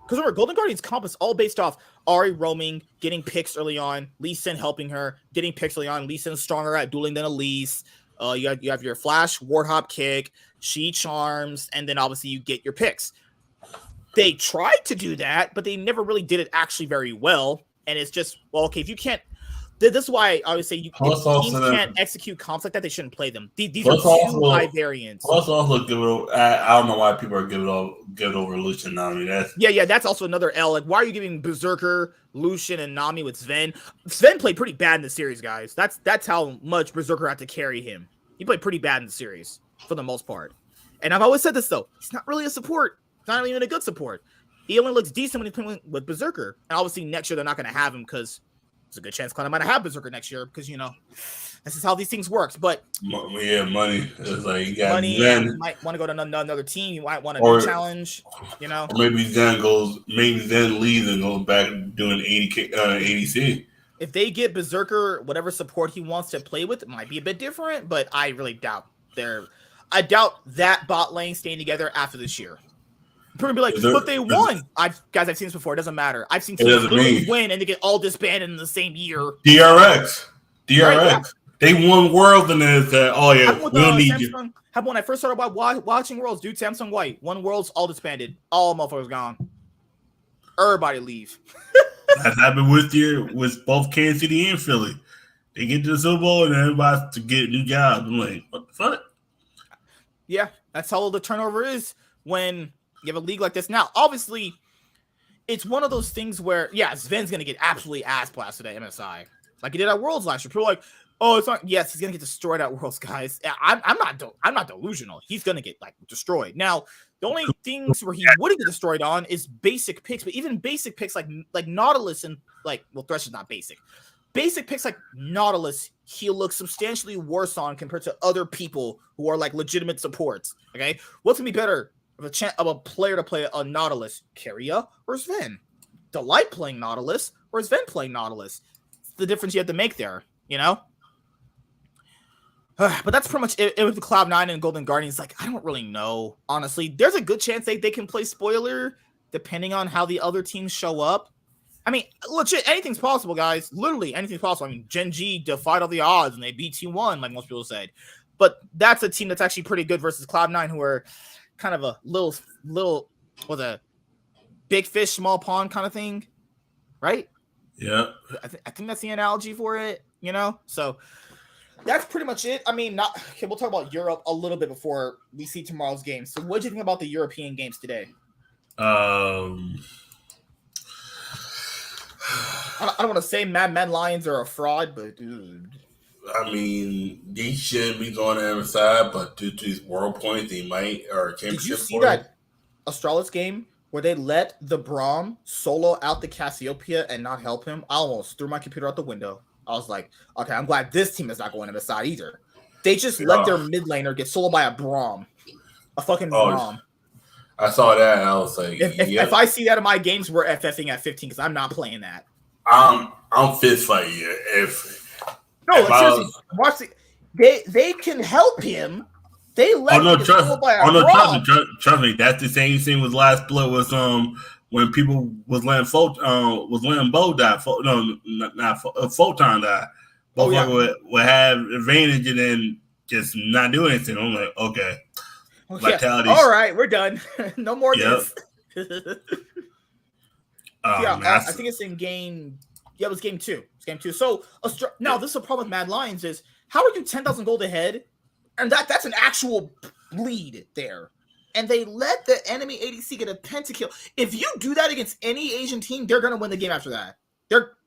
because remember, Golden Guardian's comp is all based off Ahri roaming, getting picks early on, Lee Sin helping her, getting picks early on. Lee Sin is stronger at dueling than Elise. You have your flash, ward hop kick, she charms, and then obviously you get your picks. They tried to do that, but they never really did it actually very well. And it's just, well, okay, if you can't, this is why I always say if teams can't execute comps like that, they shouldn't play them. These are too high variants.
Plus, also give it. I don't know why people are giving over Lucian and Nami.
That's also another L. Like, why are you giving Berserker, Lucian, and Nami with Sven? Sven played pretty bad in the series, guys. That's how much Berserker had to carry him. He played pretty bad in the series for the most part. And I've always said this though, he's not really a support. He's not even a good support. He only looks decent when he's playing with Berserker. And obviously next year they're not going to have him because there's a good chance Cloud9 might have Berserker next year because, this is how these things work. But
money. It's like you got
money. You might want to go to another team. You might want a new challenge. Or
maybe Zen leaves and goes back doing 80C.
If they get Berserker, whatever support he wants to play with, it might be a bit different. But I really doubt that bot lane staying together after this year. People be like, but they won. I've seen this before. It doesn't matter. I've seen teams literally win and they get all disbanded in the same year.
DRX. Right, yeah. They won Worlds and then said, "Oh yeah, we'll need you."
How about when I first started watching Worlds, dude? Samsung White won Worlds, all disbanded, all motherfuckers gone. Everybody leave.
That happened with both Kansas City and Philly. They get to the Super Bowl and everybody to get new jobs. I'm like, what the fuck?
Yeah, that's how the turnover is when you have a league like this. Now, obviously, it's one of those things where, Sven's going to get absolutely ass blasted at MSI. Like he did at Worlds last year. People are like, oh, it's not. Yes, he's going to get destroyed at Worlds, guys. I'm not delusional. He's going to get destroyed. Now, the only things where he wouldn't get destroyed on is basic picks. But even basic picks like Nautilus and Thresh is not basic. Basic picks like Nautilus, he'll look substantially worse on compared to other people who are legitimate supports. Okay, what's gonna be better of a player to play a Nautilus, Keria or Sven? Delight playing Nautilus or Sven playing Nautilus? It's the difference you have to make there, But that's pretty much it with the Cloud9 and Golden Guardians. I don't really know, honestly. There's a good chance they can play spoiler depending on how the other teams show up. I mean, legit, anything's possible, guys. Literally, anything's possible. I mean, GenG defied all the odds and they beat T1, like most people said. But that's a team that's actually pretty good versus Cloud9, who are kind of a little with a big fish, small pond kind of thing, right?
Yeah.
I think that's the analogy for it, So that's pretty much it. I mean, we'll talk about Europe a little bit before we see tomorrow's game. So what do you think about the European games today? I don't want to say Mad Lions are a fraud, but dude.
I mean, they shouldn't be going to MSI, but due to these world points, they might, or championship.
Did you see that Astralis game where they let the Braum solo out the Cassiopeia and not help him? I almost threw my computer out the window. I was like, okay, I'm glad this team is not going to MSI either. They just let their mid laner get soloed by a Braum. A fucking Braum.
I saw that and I was like,
if I see that in my games, we're FFing at 15 because I'm not playing that.
I'm fist fighting you.
Seriously, watch they can help him. They let him get soloed by a Braum.
Trust me, that's the same thing with last split was when people was letting Bo die. Photon die. Both would have advantage and then just not do anything. I'm like, okay.
Vitality. All right, we're done. No more this. I think it's in game. Yeah, it was game 2. It's game 2. So now this is a problem with Mad Lions is how are you 10,000 gold ahead, and that's an actual lead there, and they let the enemy ADC get a pentakill. If you do that against any Asian team, they're gonna win the game after that.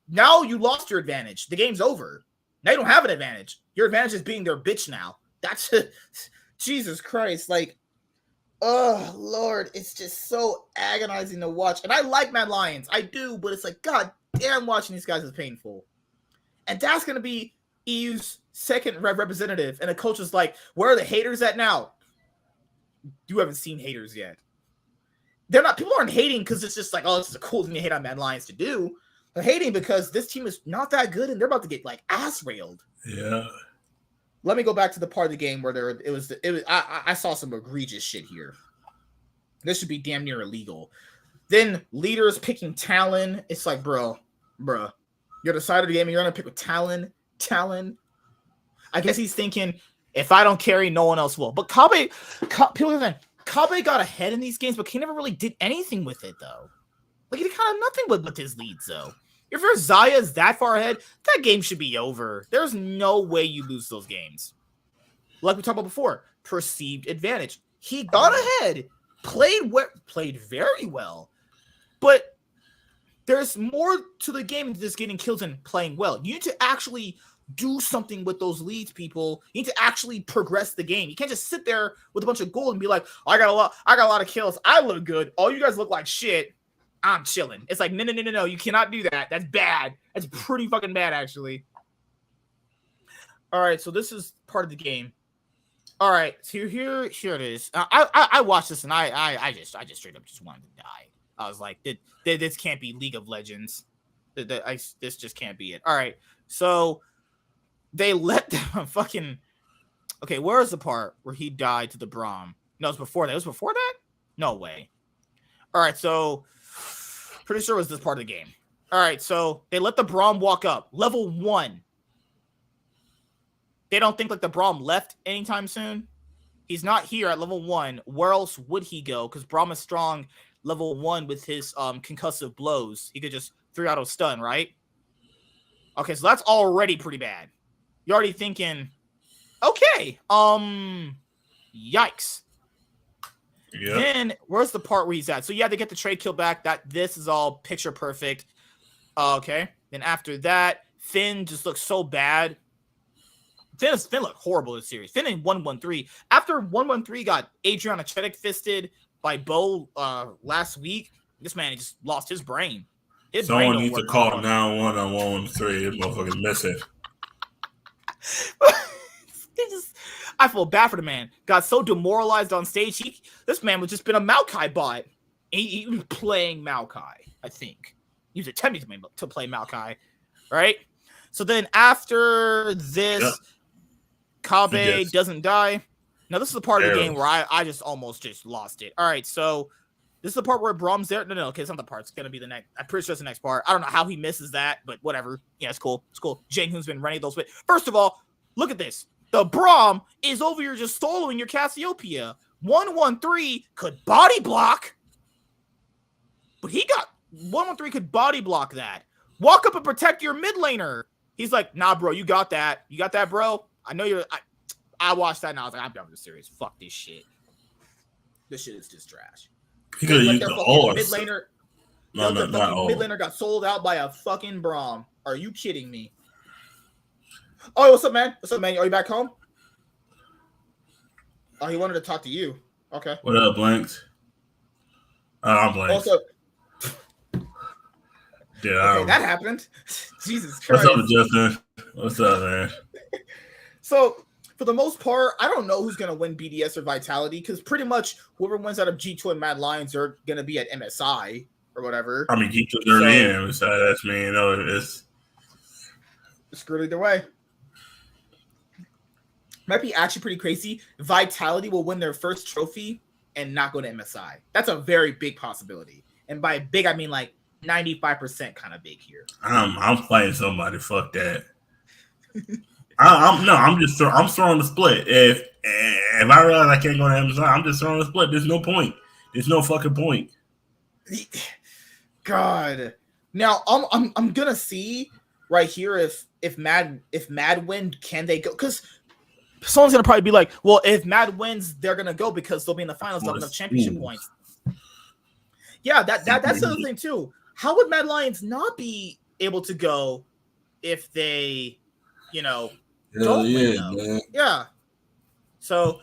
Now you lost your advantage. The game's over. Now you don't have an advantage. Your advantage is being their bitch now. That's Jesus Christ, oh Lord, it's just so agonizing to watch. And I like Mad Lions, I do, but it's God damn, watching these guys is painful. And that's gonna be EU's second representative, and the coach is like, "Where are the haters at now?" You haven't seen haters yet. They're not. People aren't hating because it's just like, "Oh, this is a cool thing to hate on Mad Lions to do." They're hating because this team is not that good, and they're about to get like ass railed.
Yeah.
Let me go back to the part of the game where I saw some egregious shit here. This should be damn near illegal. Then leaders picking Talon. It's like, bruh. You're the side of the game and you're gonna pick with Talon. I guess he's thinking, if I don't carry, no one else will. But Kabe got ahead in these games, but he never really did anything with it though. Like, he did kind of nothing with his leads though. If your Xayah is that far ahead, that game should be over. There's no way you lose those games. Like we talked about before, perceived advantage. He got ahead, played very well, but there's more to the game than just getting kills and playing well. You need to actually do something with those leads, people. You need to actually progress the game. You can't just sit there with a bunch of gold and be like, I got a lot of kills. I look good. All you guys look like shit. I'm chilling. It's like, no. You cannot do that. That's bad. That's pretty fucking bad, actually. All right, so this is part of the game. All right, so here it is. I watched this and I just straight up just wanted to die. I was like, this can't be League of Legends. This just can't be it. All right, so they let them fucking. Okay, where is the part where he died to the Braum? No, it was before that. It was before that? No way. All right, so. Pretty sure it was this part of the game. All right, so they let the Braum walk up. Level 1. They don't think like the Braum left anytime soon. He's not here at level 1. Where else would he go? Because Braum is strong level 1 with his concussive blows. He could just 3-auto stun, right? Okay, so that's already pretty bad. You're already thinking, okay, yikes. Yep. Then where's the part where he's at? So yeah, they get the trade kill back. This is all picture perfect. Okay. Then after that, Finn just looks so bad. Finn looked horrible this series. Finn in 1-1-3. After 1-1-3 got Adriana Chedic fisted by Bo last week, this man just lost his brain.
Someone needs to call 911 on 1-1-3. This motherfucker's missing.
I feel bad for the man. Got so demoralized on stage. This man was just been a Maokai bot. He was playing Maokai, I think. He was attempting to play Maokai, right? So then after this, Kabe doesn't die. Now this is the part of the game where I just almost just lost it. All right, so this is the part where Braum's there. No, okay, it's not the part. It's going to be the next. I'm pretty sure it's the next part. I don't know how he misses that, but whatever. Yeah, it's cool. It's cool. GenG who's been running those. But first of all, look at this. The Braum is over here just soloing your Cassiopeia. 1-1-3 could body block. But he got 1-1-3 could body block that. Walk up and protect your mid laner. He's like, nah, bro, you got that. You got that, bro? I know you're... I watched that and I was like, I'm done with this series. Fuck this shit. This shit is just trash.
He could have used the horse.
Mid laner...
No, not
mid laner got sold out by a fucking Braum. Are you kidding me? Oh, what's up, man? What's up, man? Are you back home? Oh, he wanted to talk to you. Okay.
What up, Blanks? I'm Blanks.
Also,
yeah,
that happened. Jesus Christ.
What's up, Justin? What's up, man?
So, for the most part, I don't know who's going to win BDS or Vitality because pretty much whoever wins out of G2 and Mad Lions are going to be at MSI or whatever.
I mean, G2's already in MSI. That's me. You know, it's
screwed either way. Might be actually pretty crazy. Vitality will win their first trophy and not go to MSI. That's a very big possibility. And by big, I mean like 95% kind of big here.
I'm playing somebody. Fuck that. I'm throwing the split. If I realize I can't go to MSI, I'm just throwing the split. There's no point. There's no fucking point.
God. Now I'm gonna see right here if Mad win, can they go? Because someone's gonna probably be like, well, if Mad wins, they're gonna go because they'll be in the finals, they'll have enough championship points. Yeah, that's the other thing too. How would Mad Lions not be able to go if they, don't win, man. Yeah. So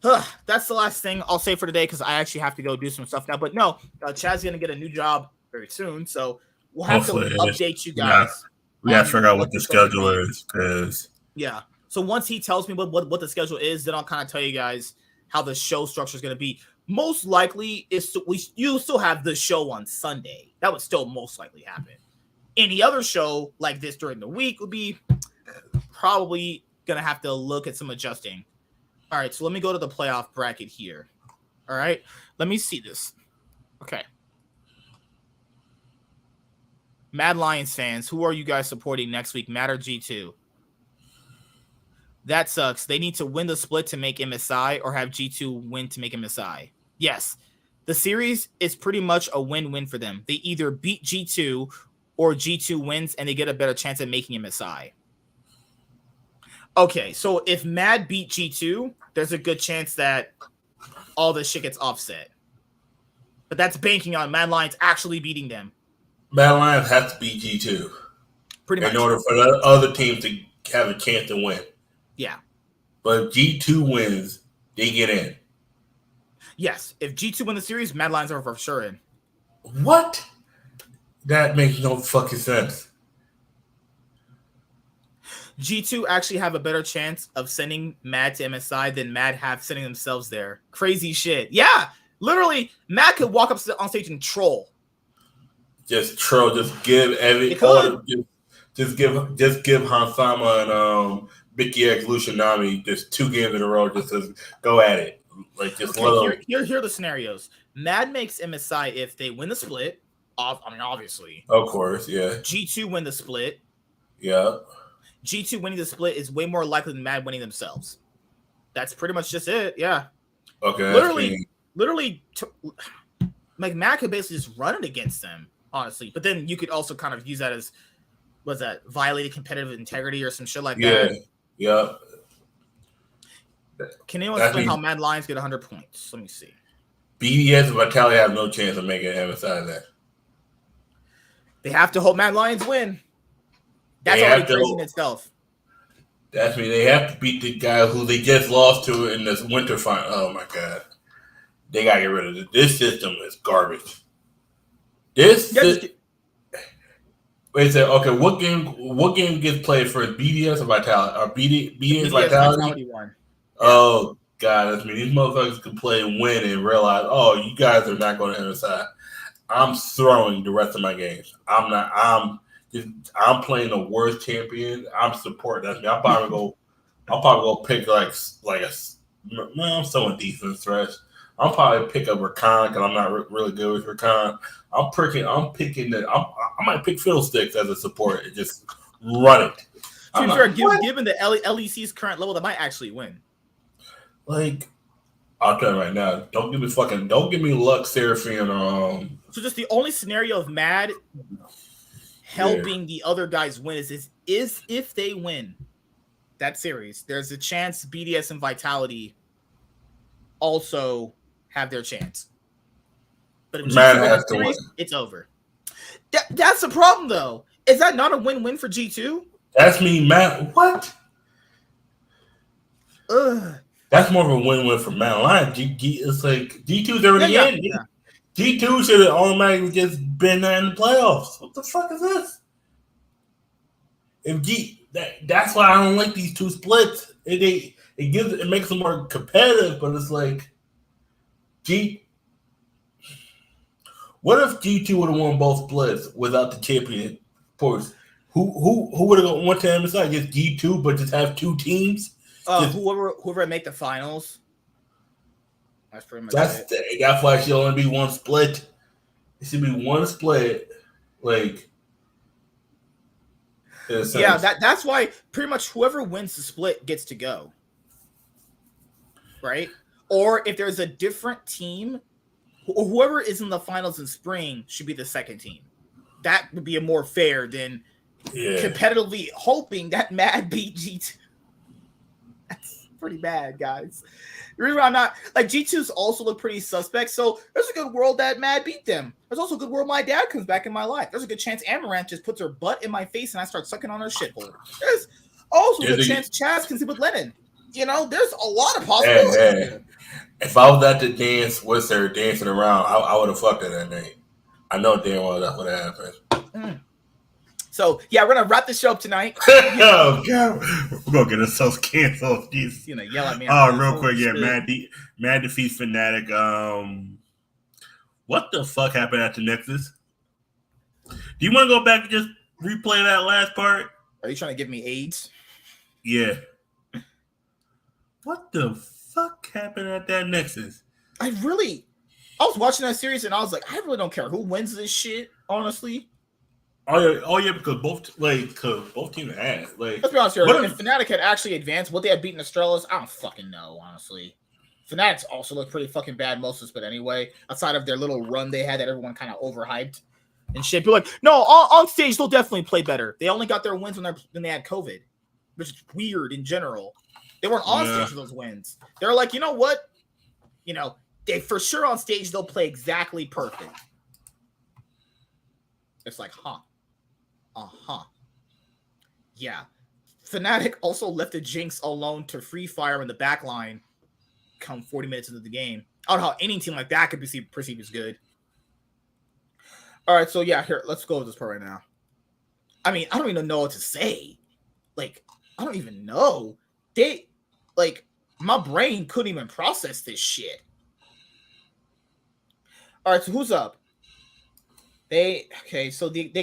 that's the last thing I'll say for today because I actually have to go do some stuff now. But no, Chad's gonna get a new job very soon, so we'll have to update you guys.
We have to figure out what the schedule is, because
So once he tells me what the schedule is, then I'll kind of tell you guys how the show structure is going to be. Most likely is you still have the show on Sunday. That would still most likely happen. Any other show like this during the week would be probably going to have to look at some adjusting. All right, so let me go to the playoff bracket here. All right, let me see this. Okay. Mad Lions fans, who are you guys supporting next week, Mad or G2? That sucks. They need to win the split to make MSI or have G2 win to make MSI. Yes. The series is pretty much a win-win for them. They either beat G2 or G2 wins and they get a better chance at making MSI. Okay, so if Mad beat G2, there's a good chance that all this shit gets offset. But that's banking on Mad Lions actually beating them.
Mad Lions have to beat G2
pretty much
in order for the other teams to have a chance to win.
Yeah.
But if G2 wins, they get in.
Yes. If G2 win the series, Mad Lions are for sure in.
What? That makes no fucking sense.
G2 actually have a better chance of sending Mad to MSI than Mad have sending themselves there. Crazy shit. Yeah. Literally, Mad could walk up on stage and troll.
Just troll. Just give just give Hansama and Mickey X Lucianami just 2 games in a row just to go at it. Like just
here are the scenarios. Mad makes MSI if they win the split. Obviously.
Of course, yeah.
G2 win the split.
Yeah.
G2 winning the split is way more likely than Mad winning themselves. That's pretty much just it. Yeah.
Okay.
Literally, like Mad could basically just run it against them, honestly. But then you could also kind of use that as, what's that, violated competitive integrity or some shit like that.
Yeah.
Can anyone explain how Mad Lions get 100 points? Let me see.
BDS and Vitality have no chance of making MSI there.
They have to hope Mad Lions win. That's already crazy in itself.
That's me. They have to beat the guy who they just lost to in this winter final. Oh my god, they gotta get rid of it. This system is garbage. Wait a second. Okay, what game gets played first? BDS or Vitality? Or BDS Vitality?
One.
Oh god, that's me. These motherfuckers can play and win and realize, oh, you guys are not going to MSI. I'm throwing the rest of my games. I'm playing the worst champion. I'm supporting. That's me. I'll probably go pick like I'm still in defense thresh. I'll probably pick up Rakan because I'm not really good with Rakan. I might pick Fiddlesticks as a support and just run it.
To be fair, given the LEC's current level, they might actually win.
Like, I'll tell you right now, don't give me Lux, Seraphine, or
So just the only scenario of Mad helping the other guys win is if they win that series, there's a chance BDS and Vitality also have their chance. But if
Mad has to win.
It's over. That's the problem, though. Is that not a win-win for G2?
That's me, Matt. What?
Ugh.
That's more of a win-win for Mad Lions. It's like G2's already in. Yeah. G2 should have automatically just been there in the playoffs. What the fuck is this? That's why I don't like these 2 splits. It makes them more competitive, but it's like what if G2 would have won both splits without the champion? Of course, who would have won to MSI? Just G2, but just have 2 teams.
Whoever make the finals. That's pretty much it.
That's why it should only be 1 split. It should be 1 split. Like,
yeah, that's why pretty much whoever wins the split gets to go. Right? Or if there's a different team, whoever is in the finals in spring should be the second team. That would be a more fair than competitively hoping that Mad beat G2. That's pretty bad, guys. The reason why I'm not like G2's also look pretty suspect. So there's a good world that Mad beat them. There's also a good world my dad comes back in my life. There's a good chance Amaranth just puts her butt in my face and I start sucking on her shithole. There's also a good chance Chaz can sleep with Lennon. You know, there's a lot of possibilities.
Hey. If I was at the dance with her dancing around, I would have fucked her that night. I know damn well that's what happened.
So yeah, we're gonna wrap the show up tonight.
Oh god, we're gonna get ourselves canceled. Jesus.
Yell at me.
Real quick, yeah, Mad defeats Fnatic. What the fuck happened at the Nexus? Do you want to go back and just replay that last part?
Are you trying to give me AIDS?
Yeah. What the fuck happened at that Nexus?
I was watching that series and I was like, I really don't care who wins this shit, honestly.
Oh yeah, because both teams had
Let's be honest here. If Fnatic had actually advanced, would they have beaten Astralis? I don't fucking know, honestly. Fnatic's also looked pretty fucking bad most of this, but anyway, outside of their little run they had that everyone kind of overhyped and shit. People like, no, on stage they'll definitely play better. They only got their wins when they had COVID, which is weird in general. They weren't on stage for those wins. They're like, you know what? They for sure on stage they'll play exactly perfect. It's like, yeah. Fnatic also left the Jinx alone to free fire in the back line come 40 minutes into the game. I don't know how any team like that could be perceived as good. All right, so yeah, here, let's go with this part right now. I mean, I don't even know what to say. Like, I don't even know. My brain couldn't even process this shit. All right, so who's up? They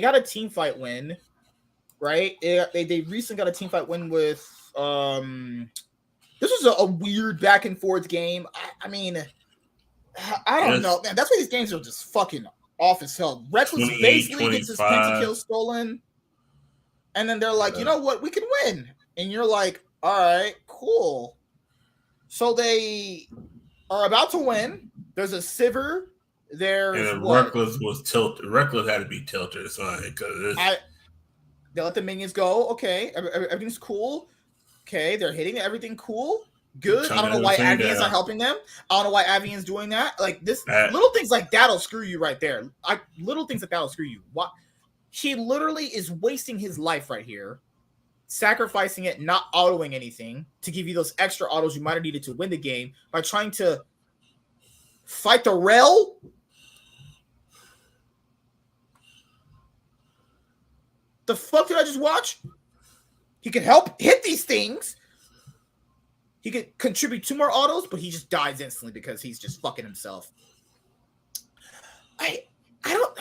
got a team fight win, right? They recently got a team fight win with this was a weird back and forth game. I mean, I don't know, man. That's why these games are just fucking off as hell. Reckless basically gets his pentakill stolen, and then they're like, you know what, we can win, and you're like, all right, cool. So they are about to win. There's a Sivir.
Reckless was tilted. Reckless had to be tilted or something because
they let the minions go. Okay, everything's cool. Okay, they're hitting everything cool. Good. I don't know why Avian's not helping them. I don't know why Avian's doing that. Like little things like that'll screw you right there. Little things like that'll screw you. What? He literally is wasting his life right here, sacrificing it, not autoing anything to give you those extra autos you might have needed to win the game by trying to fight the Rel. The fuck did I just watch? He could help hit these things. He could contribute 2 more autos, but he just dies instantly because he's just fucking himself. I don't.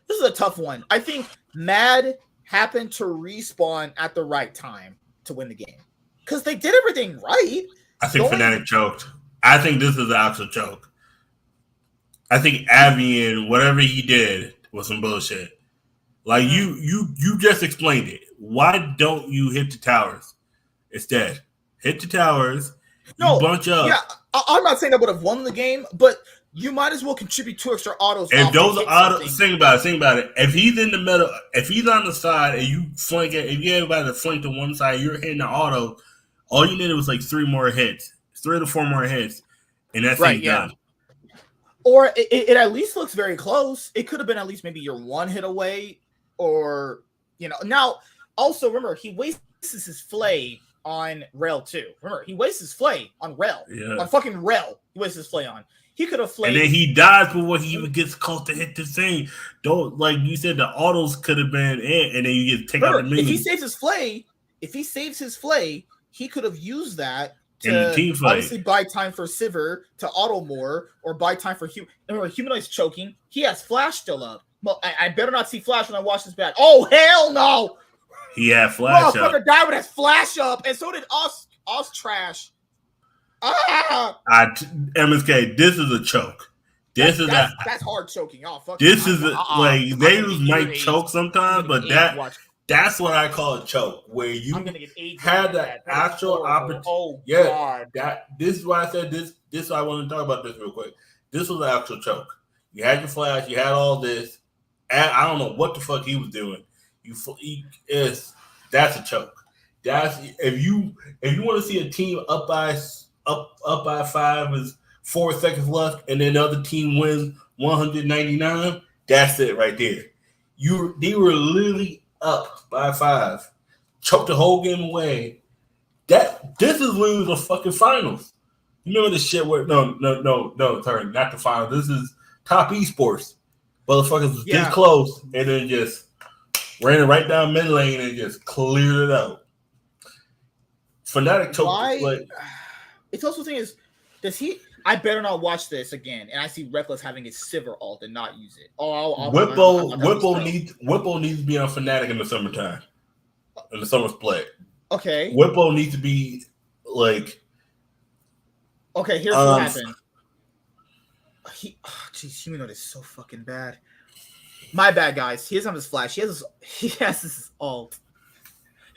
This is a tough one. I think Mad happened to respawn at the right time to win the game because they did everything right.
I think Fnatic choked. I think this is an actual choke. I think Avian, whatever he did, was some bullshit. Like you just explained it. Why don't you hit the towers instead? Hit the towers. No, bunch up.
Yeah, I'm not saying that would have won the game, but you might as well contribute 2 extra autos.
If those autos, think about it. If he's in the middle, if he's on the side, and you flank it, if you get everybody to flank to one side, you're hitting the auto. All you needed was like 3 more hits, 3 to 4 more hits, and that's right. Yeah. Done.
Or it at least looks very close. It could have been at least maybe you're 1 hit away, or Now, also remember he wastes his flay on Rel too. Remember he wastes his flay on Rel, on fucking Rel. He wastes his flay on. He could have flayed,
and then he dies before he even gets close to hit the thing. Don't, like you said, the autos could have been in, and then you get take out the minion.
If he saves his flay, he could have used that to obviously buy time for Sivir to auto more, or buy time for Humanoid's choking. He has Flash still up. Well, I better not see Flash when I watch this back. Oh hell no!
He had Flash up.
Motherfucker died with his Flash up, and so did us trash.
MSK, this is a choke. That's
hard choking. Oh fuck.
This is they might choke sometimes, but that's what I call a choke, where you had the actual opportunity. Oh God. This is why I said this. This I want to talk about this real quick. This was an actual choke. You had your Flash. You had all this. I don't know what the fuck he was doing. That's a choke. That's if you want to see a team up by 5 with 4 seconds left, and then the other team wins 199. That's it right there. They were literally up by 5, choked the whole game away. This is literally the fucking finals. You remember the shit where sorry, not the finals. This is top esports. Motherfuckers was this close, and then just ran it right down mid lane and just cleared it out. Fnatic took like.
It's also the thing is, does he? I better not watch this again. And I see Reckless having his Sivir ult and not use it.
Whippo needs to be on Fnatic in the summertime, in the summer split.
Okay.
Whippo needs to be like.
Okay, here's what happened. Humanoid is so fucking bad. My bad, guys. He doesn't have his flash. He has his ult,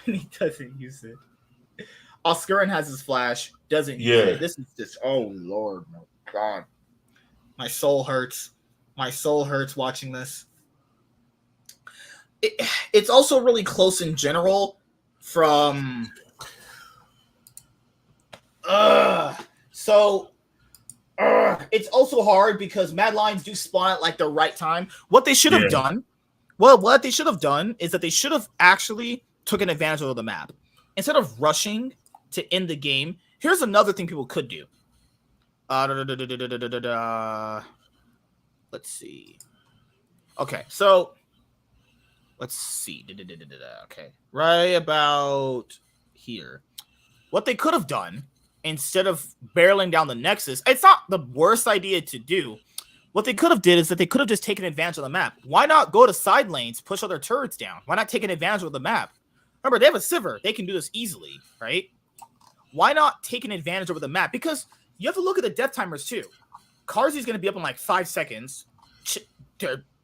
and he doesn't use it. Oscarin has his flash, doesn't use it. This is just, oh Lord, my God. My soul hurts. My soul hurts watching this. It's also really close in general from... it's also hard because Mad Lions do spawn at like the right time. What they should have done, what they should have done is that they should have actually taken advantage of the map. Instead of rushing to end the game, here's another thing people could do. Let's see. Okay, so let's see. Okay, right about here. What they could have done instead of barreling down the Nexus, it's not the worst idea to do. What they could have did is that they could have just taken advantage of the map. Why not go to side lanes, push other turrets down? Why not take advantage of the map? Remember, they have a Sivir. They can do this easily, right? Why not take an advantage over the map? Because you have to look at the death timers, too. Carzzy's going to be up in like 5 seconds.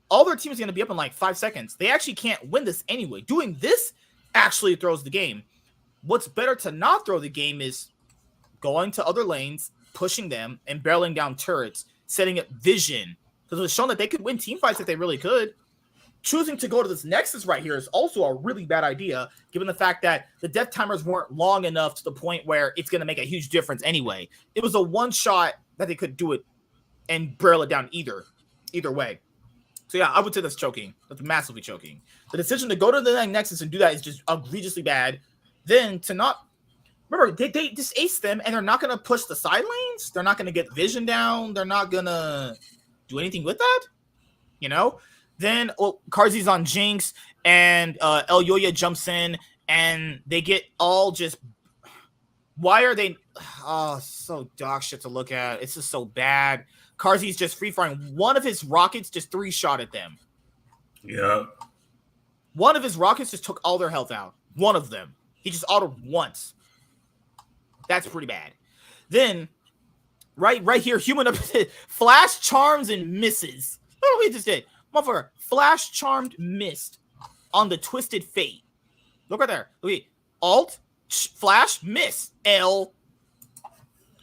All their team is going to be up in like 5 seconds. They actually can't win this anyway. Doing this actually throws the game. What's better to not throw the game is going to other lanes, pushing them, and barreling down turrets, setting up vision. Because it was shown that they could win team fights if they really could. Choosing to go to this Nexus right here is also a really bad idea, given the fact that the death timers weren't long enough to the point where it's going to make a huge difference anyway. It was a one shot that they could do it and barrel it down either way. So yeah, I would say that's choking. That's massively choking. The decision to go to the Nexus and do that is just egregiously bad. Then to not... Remember, they just ace them, and they're not going to push the side lanes. They're not going to get vision down. They're not going to do anything with that, you know? Then Carzzy's on Jinx, and El Yoya jumps in, and they get all just... Why are they... Oh, so dog shit to look at. It's just so bad. Carzzy's just free-firing. One of his rockets just 3-shot at them.
Yeah.
One of his rockets just took all their health out. One of them. He just autoed once. That's pretty bad. Then, right here, human up flash charms and misses. Look what he just did. Motherfucker, flash charmed missed on the Twisted Fate. Look right there. Look at alt, flash, miss, L.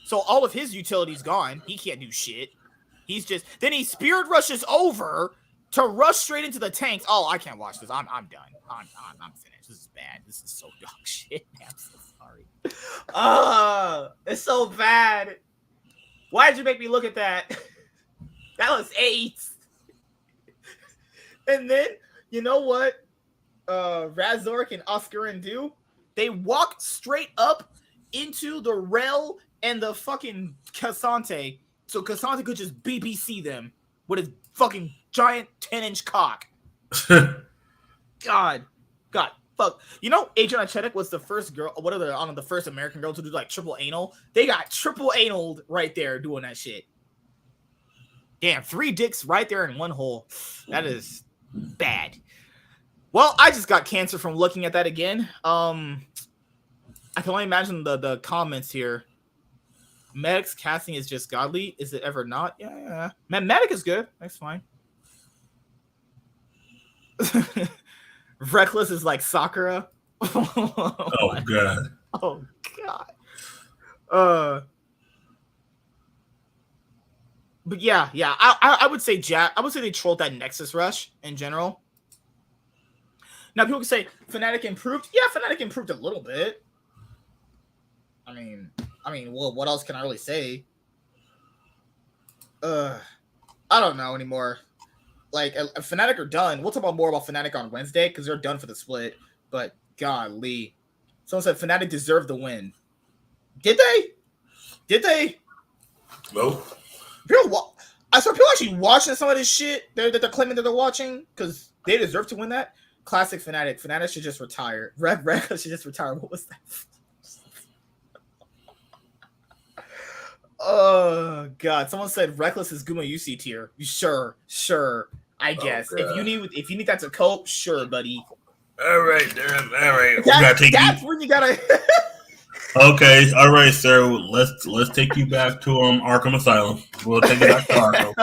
So all of his utility's gone. He can't do shit. He's just... Then he spirit rushes over to rush straight into the tanks. Oh, I can't watch this. I'm done. I'm finished. This is bad. This is so dog shit. I'm so sorry. It's so bad. Why did you make me look at that? That was 8. And then, you know what Razork and Oscarin do? They walk straight up into the Rel and the fucking Cassante. So Cassante could just BBC them with his fucking giant 10-inch cock. God, fuck. You know, Adriana Chedek was the first girl, the first American girl to do like triple anal. They got triple analed right there doing that shit. Damn, 3 dicks right there in one hole. That is bad. Well, I just got cancer from looking at that again. I can only imagine the comments here. Medic's casting is just godly. Is it ever not? Yeah. Man, Medic is good. That's fine. Reckless is like Sakura.
Oh god.
Oh god. But yeah. I would say they trolled that Nexus rush in general. Now people can say Fnatic improved. Yeah, Fnatic improved a little bit. I mean, well, what else can I really say? I don't know anymore. Like, Fnatic are done. We'll talk more about Fnatic on Wednesday because they're done for the split. But golly, someone said Fnatic deserved the win. Did they?
No.
I saw people actually watching some of this shit that they're claiming that they're watching because they deserve to win that. classic Fnatic. Fnatic should just retire. Reckless should just retire. What was that? Oh god! Someone said Reckless is Guma UC tier. Sure. I guess if you need that to cope, sure, buddy.
All right, all right.
That's when you gotta.
Okay, all right, sir. Let's take you back to Arkham Asylum. We'll take it back to Arkham.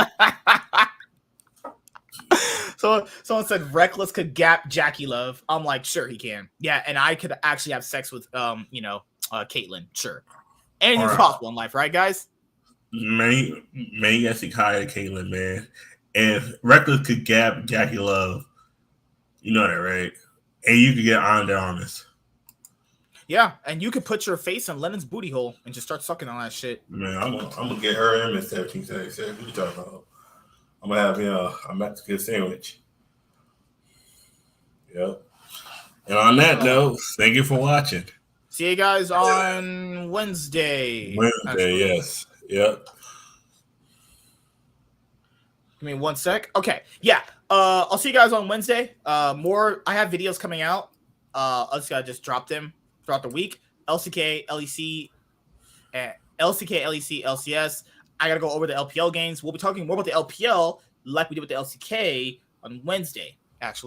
So someone said Reckless could gap Jackie Love. I'm like, sure he can. Yeah, and I could actually have sex with Caitlyn. Sure. Anything's possible in life, right, guys?
Many Hezekiah Caitlyn, man. And Reckless could gap Jackie Love. You know that, right? And you could get on the honest.
Yeah, and you could put your face in Lennon's booty hole and just start sucking on that shit.
Man, I'm gonna get her in 1776. What you talking about? I'm gonna have a Mexican sandwich. Yep. And on that note, thank you for watching.
See you guys on Wednesday.
Yes. Yep.
Give me 1 sec. Okay. Yeah. I'll see you guys on Wednesday. I have videos coming out. I just gotta just drop them throughout the week. LCK, LEC, LCS. I gotta go over the LPL games. We'll be talking more about the LPL like we did with the LCK on Wednesday, actually.